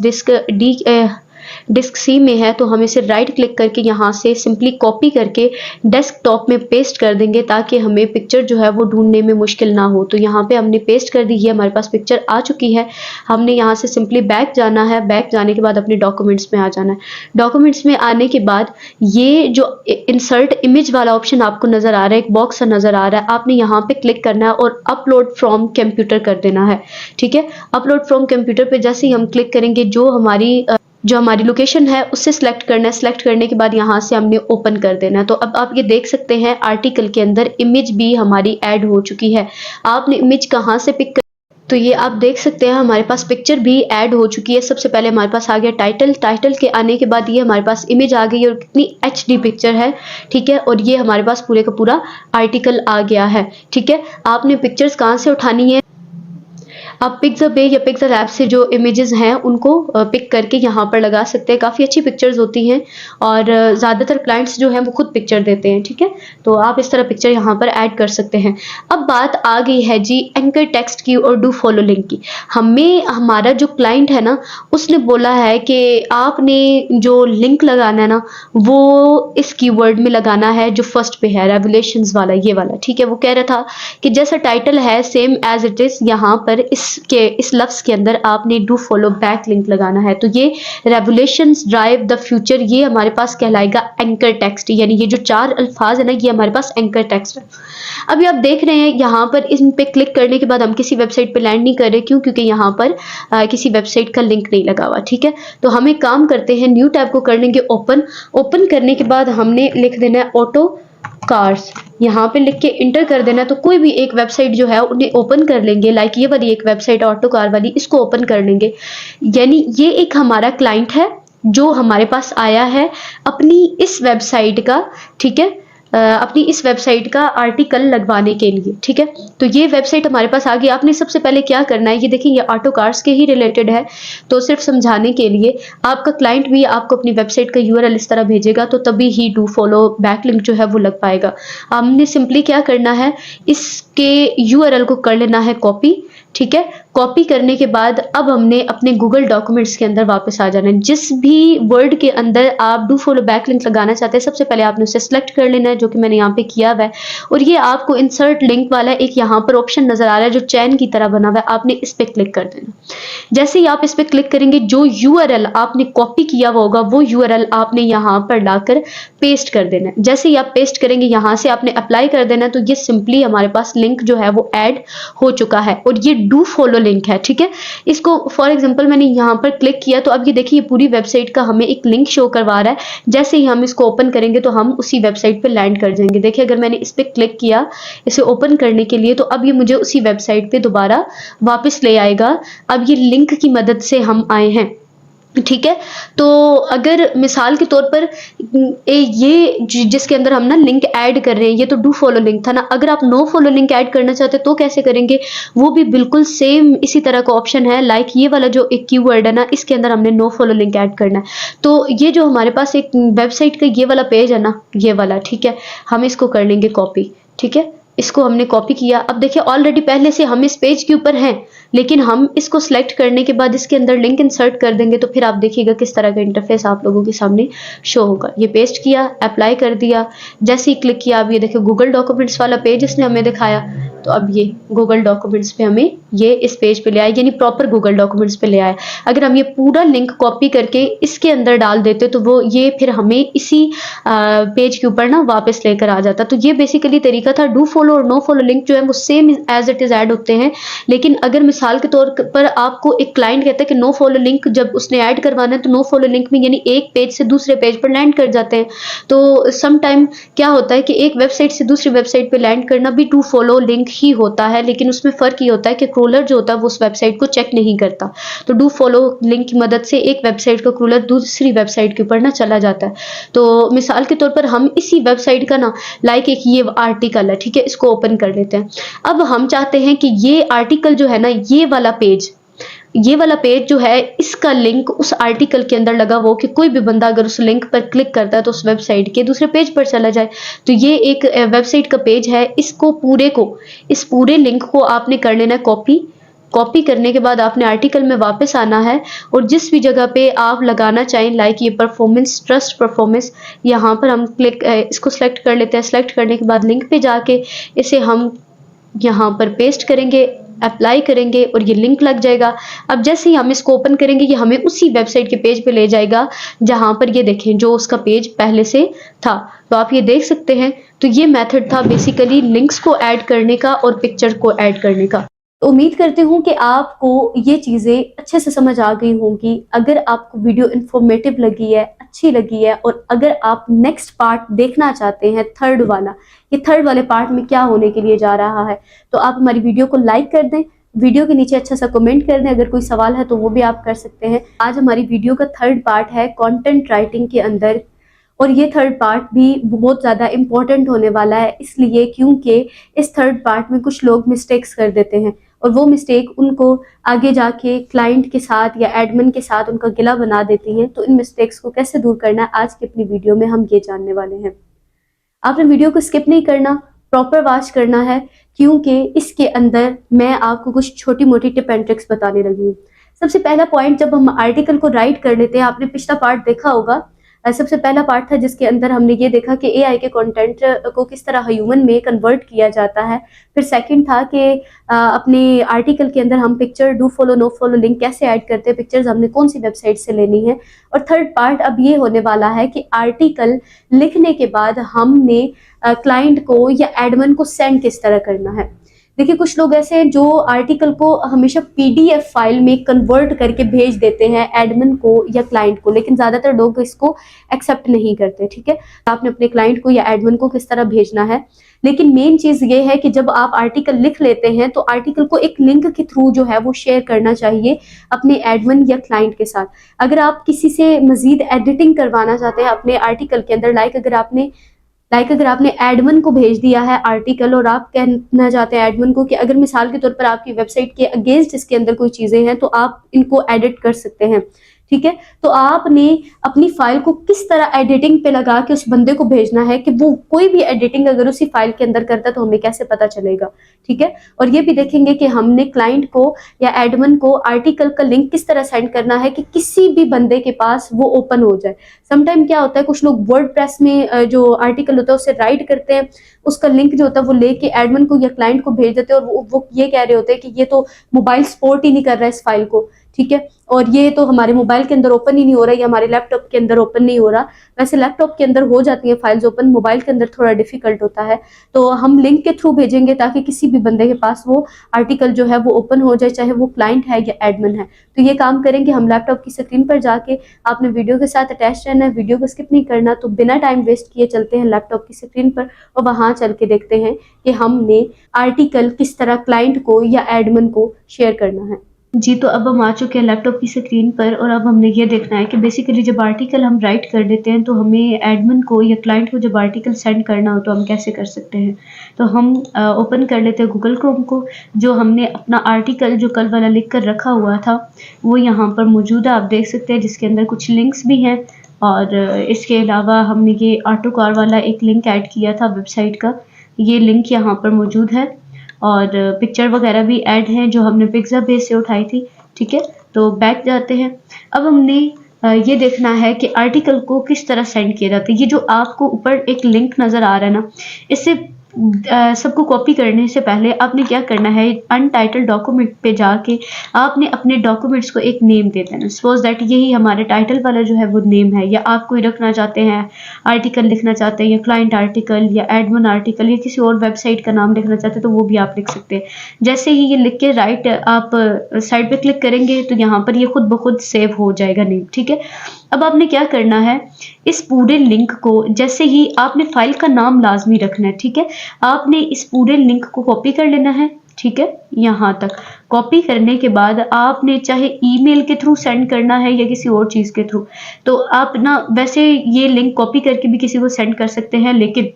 डिस्क सी में है, तो हम इसे राइट क्लिक करके यहाँ से सिंपली कॉपी करके डेस्कटॉप में पेस्ट कर देंगे, ताकि हमें पिक्चर जो है वो ढूंढने में मुश्किल ना हो। तो यहाँ पे हमने पेस्ट कर दी, ये हमारे पास पिक्चर आ चुकी है। हमने यहाँ से सिंपली बैक जाना है, बैक जाने के बाद अपने डॉक्यूमेंट्स में आ जाना है। डॉक्यूमेंट्स में आने के बाद ये जो इंसर्ट इमेज वाला ऑप्शन आपको नजर आ रहा है, एक बॉक्स नजर आ रहा है, आपने यहाँ पे क्लिक करना है और अपलोड फ्रॉम कंप्यूटर कर देना है। ठीक है, अपलोड फ्रॉम कंप्यूटर पे जैसे ही हम क्लिक करेंगे, जो हमारी लोकेशन है उससे सिलेक्ट करना है। सिलेक्ट करने के बाद यहाँ से हमने ओपन कर देना है। तो अब आप ये देख सकते हैं आर्टिकल के अंदर इमेज भी हमारी ऐड हो चुकी है। आपने इमेज कहाँ से पिक कर, तो ये आप देख सकते हैं हमारे पास पिक्चर भी ऐड हो चुकी है। सबसे पहले हमारे पास आ गया टाइटल, टाइटल के आने के बाद ये हमारे पास इमेज आ गई और कितनी HD पिक्चर है। ठीक है, और ये हमारे पास पूरे का पूरा आर्टिकल आ गया है। ठीक है, आपने पिक्चर्स कहाँ से उठानी है, आप पिक्सबे या पिक्सल ऐप से जो इमेजेस हैं उनको पिक करके यहाँ पर लगा सकते हैं। काफ़ी अच्छी पिक्चर्स होती हैं और ज़्यादातर क्लाइंट्स जो हैं वो खुद पिक्चर देते हैं। ठीक है, तो आप इस तरह पिक्चर यहाँ पर ऐड कर सकते हैं। अब बात आ गई है जी एंकर टेक्स्ट की और डू फॉलो लिंक की। हमें हमारा जो क्लाइंट है ना, उसने बोला है कि आपने जो लिंक लगाना है ना, वो इस कीवर्ड में लगाना है जो फर्स्ट पे है, रेवलेशंस वाला, ये वाला। ठीक है, वो कह रहा था कि जैसा टाइटल है सेम एज इट इज, यहाँ पर इस लफ्ज के अंदर आपने डू फॉलो बैक लिंक लगाना है। तो ये रेवलेशंस ड्राइव द फ्यूचर, ये हमारे पास कहलाएगा एंकर टेक्स्ट, यानी ये जो 4 अल्फाज है ना, ये हमारे पास एंकर टेक्स्ट है। अभी आप देख रहे हैं यहाँ पर इन पे क्लिक करने के बाद हम किसी वेबसाइट पे लैंड नहीं कर रहे, क्योंकि यहाँ पर किसी वेबसाइट का लिंक नहीं लगा हुआ। ठीक है, तो हम एक काम करते हैं, न्यू टैब को कर लेंगे ओपन। ओपन करने के बाद हमने लिख देना है ऑटो कार्स, यहाँ पे लिख के इंटर कर देना। तो कोई भी एक वेबसाइट जो है उन्हें ओपन कर लेंगे, लाइक ये वाली एक वेबसाइट ऑटो कार वाली, इसको ओपन कर लेंगे। यानी ये एक हमारा क्लाइंट है जो हमारे पास आया है अपनी इस वेबसाइट का, ठीक है, अपनी इस वेबसाइट का आर्टिकल लगवाने के लिए। ठीक है, तो ये वेबसाइट हमारे पास आ गई। आपने सबसे पहले क्या करना है, ये देखिए ये ऑटो कार्स के ही रिलेटेड है, तो सिर्फ समझाने के लिए आपका क्लाइंट भी आपको अपनी वेबसाइट का URL इस तरह भेजेगा, तो तभी ही डू फॉलो बैकलिंक जो है वो लग पाएगा। हमने सिंपली क्या करना है, इसके URL को कर लेना है कॉपी। ठीक है, कॉपी करने के बाद अब हमने अपने गूगल डॉक्यूमेंट्स के अंदर वापस आ जाना है। जिस भी वर्ड के अंदर आप डू फॉलो बैकलिंक लगाना चाहते हैं, सबसे पहले आपने उसे सेलेक्ट कर लेना है, जो कि मैंने यहाँ पे किया हुआ है। और ये आपको इंसर्ट लिंक वाला एक यहाँ पर ऑप्शन नजर आ रहा है जो चैन की तरह बना हुआ है, आपने इस पे क्लिक कर देना। जैसे ही आप इस पे क्लिक करेंगे, जो URL आपने कॉपी किया हुआ होगा वो URL आपने यहाँ पर लाकर पेस्ट कर देना है। जैसे ही आप पेस्ट करेंगे, यहाँ से आपने अप्लाई कर देना, तो ये सिंपली हमारे पास लिंक जो है वो ऐड हो चुका है और ये डू फॉलो लिंक है। ठीक है, इसको फॉर एग्जांपल मैंने यहाँ पर क्लिक किया, तो अब ये देखिए पूरी वेबसाइट का हमें एक लिंक शो करवा रहा है। जैसे ही हम इसको ओपन करेंगे तो हम उसी वेबसाइट पे लैंड कर जाएंगे। देखिए अगर मैंने इस पे क्लिक किया इसे ओपन करने के लिए, तो अब ये मुझे उसी वेबसाइट पे दोबारा वापस ले आएगा। अब ये लिंक की मदद से हम आए हैं। ठीक है, तो अगर मिसाल के तौर पर ये जिसके अंदर हम ना लिंक ऐड कर रहे हैं, ये तो डू फॉलो लिंक था ना, अगर आप नो फॉलो लिंक ऐड करना चाहते हैं तो कैसे करेंगे, वो भी बिल्कुल सेम इसी तरह का ऑप्शन है। लाइक ये वाला जो एक कीवर्ड है ना, इसके अंदर हमने नो फॉलो लिंक ऐड करना है। तो ये जो हमारे पास एक वेबसाइट का ये वाला पेज है ना, ये वाला, ठीक है, हम इसको कर लेंगे कॉपी। ठीक है, इसको हमने कॉपी किया। अब देखिए ऑलरेडी पहले से हम इस पेज के ऊपर हैं, लेकिन हम इसको सिलेक्ट करने के बाद इसके अंदर लिंक इंसर्ट कर देंगे तो फिर आप देखिएगा किस तरह का इंटरफेस आप लोगों के सामने शो होगा। ये पेस्ट किया, अप्लाई कर दिया, जैसे ही क्लिक किया अब ये देखिए गूगल डॉक्यूमेंट्स वाला पेज इसने हमें दिखाया। तो अब ये गूगल डॉक्यूमेंट्स पे हमें ये इस पेज पे ले आया, यानी प्रॉपर गूगल डॉक्यूमेंट्स पे ले आया। अगर हम ये पूरा लिंक कॉपी करके इसके अंदर डाल देते तो वो ये फिर हमें इसी पेज के ऊपर ना वापस लेकर आ जाता। तो ये बेसिकली तरीका था। डू फॉलो और नो फॉलो लिंक जो है वो same as it is add होते हैं, लेकिन अगर मिसाल के तौर पर आपको एक क्लाइंट कहता है कि नो फॉलो लिंक जब उसने ऐड करवाना है तो नो फॉलो लिंक में यानी एक पेज से दूसरे पेज पर लैंड कर जाते हैं। तो सम टाइम क्या होता है कि एक वेबसाइट से दूसरी वेबसाइट पे लैंड करना भी टू फॉलो लिंक ही होता है, लेकिन उसमें फ़र्क ये होता है कि क्रोलर जो होता है वो उस वेबसाइट को चेक नहीं करता। तो डू फॉलो लिंक की मदद से एक वेबसाइट का क्रोलर दूसरी वेबसाइट के ऊपर ना चला जाता है। तो मिसाल के तौर पर हम इसी वेबसाइट का ना लाइक एक ये आर्टिकल है, ठीक है, इसको ओपन कर लेते हैं। अब हम चाहते हैं कि ये आर्टिकल जो है ना, ये वाला पेज जो है इसका लिंक उस आर्टिकल के अंदर लगा हो कि कोई भी बंदा अगर उस लिंक पर क्लिक करता है तो उस वेबसाइट के दूसरे पेज पर चला जाए। तो ये एक वेबसाइट का पेज है, इस पूरे लिंक को आपने कर लेना है कॉपी करने के बाद आपने आर्टिकल में वापस आना है और जिस भी जगह पे आप लगाना चाहें लाइक ये परफॉर्मेंस, ट्रस्ट परफॉर्मेंस, यहाँ पर हम इसको सिलेक्ट कर लेते हैं। सिलेक्ट करने के बाद लिंक पे जाके इसे हम यहाँ पर पेस्ट करेंगे, अप्लाई करेंगे और ये लिंक लग जाएगा। अब जैसे ही हम इसको ओपन करेंगे ये हमें उसी वेबसाइट के पेज पे ले जाएगा जहाँ पर ये देखें जो उसका पेज पहले से था। तो आप ये देख सकते हैं। तो ये मेथड था बेसिकली लिंक्स को ऐड करने का और पिक्चर को ऐड करने का। तो उम्मीद करती हूँ कि आपको ये चीज़ें अच्छे से समझ आ गई होंगी। अगर आपको वीडियो इन्फॉर्मेटिव लगी है, अच्छी लगी है और अगर आप नेक्स्ट पार्ट देखना चाहते हैं थर्ड वाले पार्ट में क्या होने के लिए जा रहा है, तो आप हमारी वीडियो को लाइक कर दें, वीडियो के नीचे अच्छा सा कमेंट कर दें। अगर कोई सवाल है तो वो भी आप कर सकते हैं। आज हमारी वीडियो का थर्ड पार्ट है कंटेंट राइटिंग के अंदर, और ये थर्ड पार्ट भी बहुत ज़्यादा इम्पोर्टेंट होने वाला है, इसलिए क्योंकि इस थर्ड पार्ट में कुछ लोग मिस्टेक्स कर देते हैं और वो मिस्टेक उनको आगे जाके क्लाइंट के साथ या एडमिन के साथ उनका गिला बना देती हैं। तो इन मिस्टेक्स को कैसे दूर करना है आज की अपनी वीडियो में हम ये जानने वाले हैं। आपने वीडियो को स्किप नहीं करना, प्रॉपर वॉच करना है, क्योंकि इसके अंदर मैं आपको कुछ छोटी मोटी टिप एंड ट्रिक्स बताने लगी हूँ। सबसे पहला पॉइंट, जब हम आर्टिकल को राइट कर लेते हैं, आपने पिछला पार्ट देखा होगा, सबसे पहला पार्ट था जिसके अंदर हमने ये देखा कि एआई के कंटेंट को किस तरह ह्यूमन में कन्वर्ट किया जाता है। फिर सेकंड था कि अपने आर्टिकल के अंदर हम picture do follow no follow link कैसे ऐड करते हैं, पिक्चर्स हमने कौन सी वेबसाइट से लेनी है। और थर्ड पार्ट अब ये होने वाला है कि आर्टिकल लिखने के बाद हमने क्लाइंट को या एडमिन को सेंड किस तरह करना है। देखिए कुछ लोग ऐसे हैं जो आर्टिकल को हमेशा पीडीएफ फाइल में कन्वर्ट करके भेज देते हैं एडमिन को या क्लाइंट को, लेकिन ज़्यादातर लोग इसको एक्सेप्ट नहीं करते। ठीक है, आपने अपने क्लाइंट को या एडमिन को किस तरह भेजना है। लेकिन मेन चीज़ ये है कि जब आप आर्टिकल लिख लेते हैं तो आर्टिकल को एक लिंक के थ्रू जो है वो शेयर करना चाहिए अपने एडमिन या क्लाइंट के साथ। अगर आप किसी से मज़ीद एडिटिंग करवाना चाहते हैं अपने आर्टिकल के अंदर, अगर आपने एडमिन को भेज दिया है आर्टिकल और आप कहना चाहते हैं एडमिन को कि अगर मिसाल के तौर पर आपकी वेबसाइट के अगेंस्ट इसके अंदर कोई चीज़ें हैं तो आप इनको एडिट कर सकते हैं। ठीक है, तो आपने अपनी फाइल को किस तरह एडिटिंग पे लगा के उस बंदे को भेजना है कि वो कोई भी एडिटिंग अगर उसी फाइल के अंदर करता है तो हमें कैसे पता चलेगा। ठीक है, और ये भी देखेंगे कि हमने क्लाइंट को या एडमिन को आर्टिकल का लिंक किस तरह सेंड करना है कि किसी भी बंदे के पास वो ओपन हो जाए। समटाइम क्या होता है, कुछ लोग वर्डप्रेस में जो आर्टिकल होता है उसे राइट करते हैं, उसका लिंक जो होता है वो लेके एडमिन को या क्लाइंट को भेज देते हैं और वो ये कह रहे होते हैं कि ये तो मोबाइल सपोर्ट ही नहीं कर रहा है इस फाइल को। ठीक है, और ये तो हमारे मोबाइल के अंदर ओपन ही नहीं हो रहा है या हमारे लैपटॉप के अंदर ओपन नहीं हो रहा। वैसे लैपटॉप के अंदर हो जाती है फाइल्स ओपन, मोबाइल के अंदर थोड़ा डिफिकल्ट होता है। तो हम लिंक के थ्रू भेजेंगे ताकि किसी भी बंदे के पास वो आर्टिकल जो है वो ओपन हो जाए, चाहे वो क्लाइंट है या एडमिन है। तो ये काम करेंगे हम लैपटॉप की स्क्रीन पर जाके, आपने वीडियो के साथ अटैच रहना है, वीडियो को स्किप नहीं करना। तो बिना टाइम वेस्ट किए चलते हैं लैपटॉप की स्क्रीन पर और वहाँ चल के देखते हैं कि हमने आर्टिकल किस तरह क्लाइंट को या एडमिन को शेयर करना है। जी, तो अब हम आ चुके हैं लैपटॉप की स्क्रीन पर और अब हमने ये देखना है कि बेसिकली जब आर्टिकल हम राइट कर देते हैं तो हमें एडमिन को या क्लाइंट को जब आर्टिकल सेंड करना हो तो हम कैसे कर सकते हैं। तो हम ओपन कर लेते हैं गूगल क्रोम को। जो हमने अपना आर्टिकल जो कल वाला लिख कर रखा हुआ था वो यहाँ पर मौजूद है, आप देख सकते हैं, जिसके अंदर कुछ लिंक्स भी हैं। और इसके अलावा हमने ये ऑटो कार वाला एक लिंक ऐड किया था वेबसाइट का, ये लिंक यहाँ पर मौजूद है। और पिक्चर वगैरह भी ऐड हैं जो हमने पिक्सा बेस से उठाई थी। ठीक है, तो बैक जाते हैं। अब हमने ये देखना है कि आर्टिकल को किस तरह सेंड किया जाता है। ये जो आपको ऊपर एक लिंक नज़र आ रहा है ना, इससे सबको कॉपी करने से पहले आपने क्या करना है, अनटाइटल डॉक्यूमेंट पे जाके आपने अपने डॉक्यूमेंट्स को एक नेम दे देना। सपोज दैट यही हमारे टाइटल वाला जो है वो नेम है, या आप कोई रखना चाहते हैं, आर्टिकल लिखना चाहते हैं, या क्लाइंट आर्टिकल या एडमिन आर्टिकल या किसी और वेबसाइट का नाम लिखना चाहते हैं तो वो भी आप लिख सकते हैं। जैसे ही ये लिख के राइट आप साइड पे क्लिक करेंगे तो यहाँ पर ये खुद ब खुद सेव हो जाएगा नेम। ठीक है, अब आपने क्या करना है, इस पूरे लिंक को, जैसे ही आपने फाइल का नाम लाजमी रखना है। ठीक है, आपने इस पूरे लिंक को कॉपी कर लेना है। ठीक है, यहाँ तक कॉपी करने के बाद आपने चाहे ईमेल के थ्रू सेंड करना है या किसी और चीज़ के थ्रू, तो आप ना वैसे ये लिंक कॉपी करके भी किसी को सेंड कर सकते हैं, लेकिन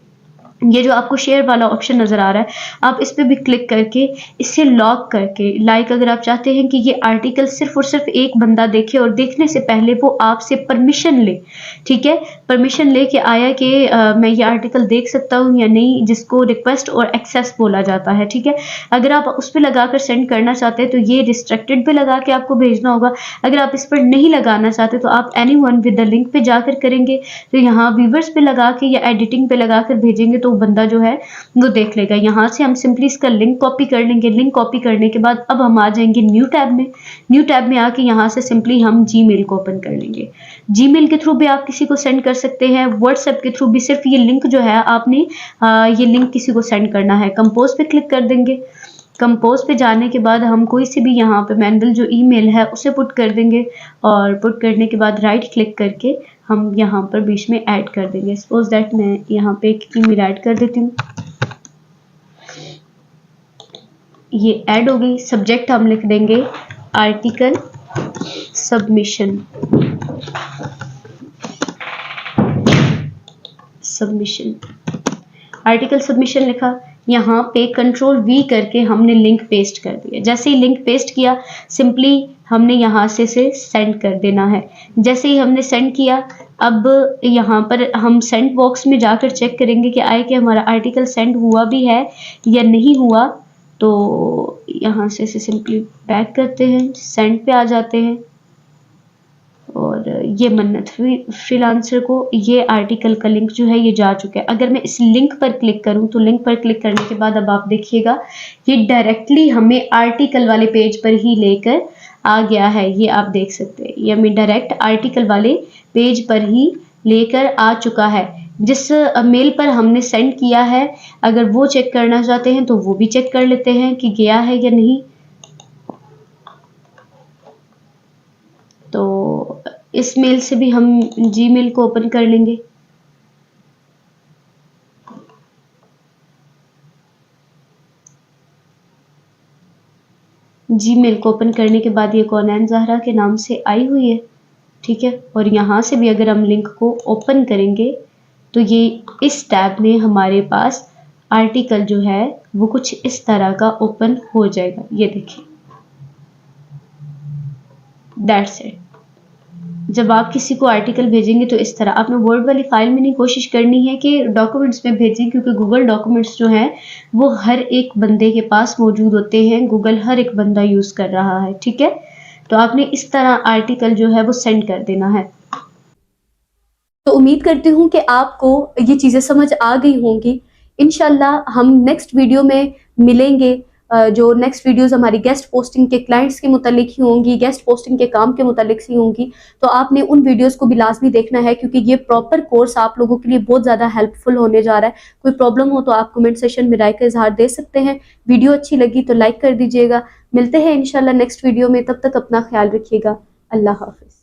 ये जो आपको शेयर वाला ऑप्शन नज़र आ रहा है, आप इस पर भी क्लिक करके इसे लॉक करके, लाइक अगर आप चाहते हैं कि ये आर्टिकल सिर्फ और सिर्फ एक बंदा देखे और देखने से पहले वो आपसे परमिशन ले। ठीक है, परमिशन ले के आया कि मैं ये आर्टिकल देख सकता हूँ या नहीं, जिसको रिक्वेस्ट और एक्सेस बोला जाता है। ठीक है, अगर आप उस पर लगा कर सेंड करना चाहते हैं तो ये रिस्ट्रिक्टेड पे लगा के आपको भेजना होगा। अगर आप इस पर नहीं लगाना चाहते तो आप एनीवन विद द लिंक पे जाकर करेंगे, तो यहाँ व्यूवर्स पे लगा के या एडिटिंग पे लगा कर भेजेंगे तो बंदा जो है वो देख लेगा। यहाँ से हम सिंपली इसका लिंक कॉपी कर लेंगे। लिंक कॉपी करने के बाद अब हम आ जाएंगे न्यू टैब में। न्यू टैब में आके यहाँ से सिंपली हम जीमेल को ओपन कर लेंगे। जीमेल के थ्रू भी आप किसी को सेंड कर सकते हैं, व्हाट्सएप के थ्रू भी। सिर्फ ये लिंक जो है आपने ये लिंक किसी को सेंड करना है। कंपोज पे क्लिक कर देंगे। कंपोज पे जाने के बाद हम कोई से भी यहाँ पे मैनुअल जो ईमेल है उसे पुट कर देंगे, और पुट करने के बाद राइट क्लिक करके हम यहाँ पर बीच में ऐड कर देंगे। सपोज दैट मैं यहाँ पे एक ईमेल ऐड कर देती हूँ। ये ऐड हो गई। सब्जेक्ट हम लिख देंगे आर्टिकल सबमिशन। आर्टिकल सबमिशन लिखा। यहाँ पे कंट्रोल वी करके हमने लिंक पेस्ट कर दिया। जैसे ही लिंक पेस्ट किया, सिंपली हमने यहाँ से इसे सेंड कर देना है। जैसे ही हमने सेंड किया, अब यहाँ पर हम सेंड बॉक्स में जाकर चेक करेंगे कि आए कि हमारा आर्टिकल सेंड हुआ भी है या नहीं हुआ। तो यहाँ से इसे सिंपली बैक करते हैं, सेंड पे आ जाते हैं, और ये मन्नत फ्रीलांसर को ये आर्टिकल का लिंक जो है ये जा चुका है। अगर मैं इस लिंक पर क्लिक करूं तो लिंक पर क्लिक करने के बाद अब आप देखिएगा ये डायरेक्टली हमें आर्टिकल वाले पेज पर ही लेकर आ गया है। ये आप देख सकते हैं, ये हमें डायरेक्ट आर्टिकल वाले पेज पर ही लेकर आ चुका है। जिस मेल पर हमने सेंड किया है, अगर वो चेक करना चाहते हैं तो वो भी चेक कर लेते हैं कि गया है या नहीं। तो इस मेल से भी हम जीमेल को ओपन कर लेंगे। जीमेल को ओपन करने के बाद ये कौनैन ज़हरा के नाम से आई हुई है। ठीक है, और यहाँ से भी अगर हम लिंक को ओपन करेंगे तो ये इस टैब में हमारे पास आर्टिकल जो है वो कुछ इस तरह का ओपन हो जाएगा। ये देखिए, दैट्स इट। जब आप किसी को आर्टिकल भेजेंगे तो इस तरह आपने वर्ड वाली फाइल में नहीं, कोशिश करनी है कि डॉक्यूमेंट्स में भेजें, क्योंकि गूगल डॉक्यूमेंट्स जो हैं वो हर एक बंदे के पास मौजूद होते हैं। गूगल हर एक बंदा यूज़ कर रहा है। ठीक है, तो आपने इस तरह आर्टिकल जो है वो सेंड कर देना है। तो उम्मीद करती हूँ कि आपको ये चीज़ें समझ आ गई होंगी। इंशाल्लाह हम नेक्स्ट वीडियो में मिलेंगे। जो नेक्स्ट वीडियोस हमारी गेस्ट पोस्टिंग के क्लाइंट्स के मुतालिक ही होंगी, गेस्ट पोस्टिंग के काम के मुतालिक ही होंगी। तो आपने उन वीडियोस को भी लाजमी देखना है, क्योंकि ये प्रॉपर कोर्स आप लोगों के लिए बहुत ज़्यादा हेल्पफुल होने जा रहा है। कोई प्रॉब्लम हो तो आप कमेंट सेशन में राय का इजहार दे सकते हैं। वीडियो अच्छी लगी तो लाइक कर दीजिएगा। मिलते हैं इंशाल्लाह नेक्स्ट वीडियो में, तब तक अपना ख्याल रखिएगा। अल्लाह हाफिज़।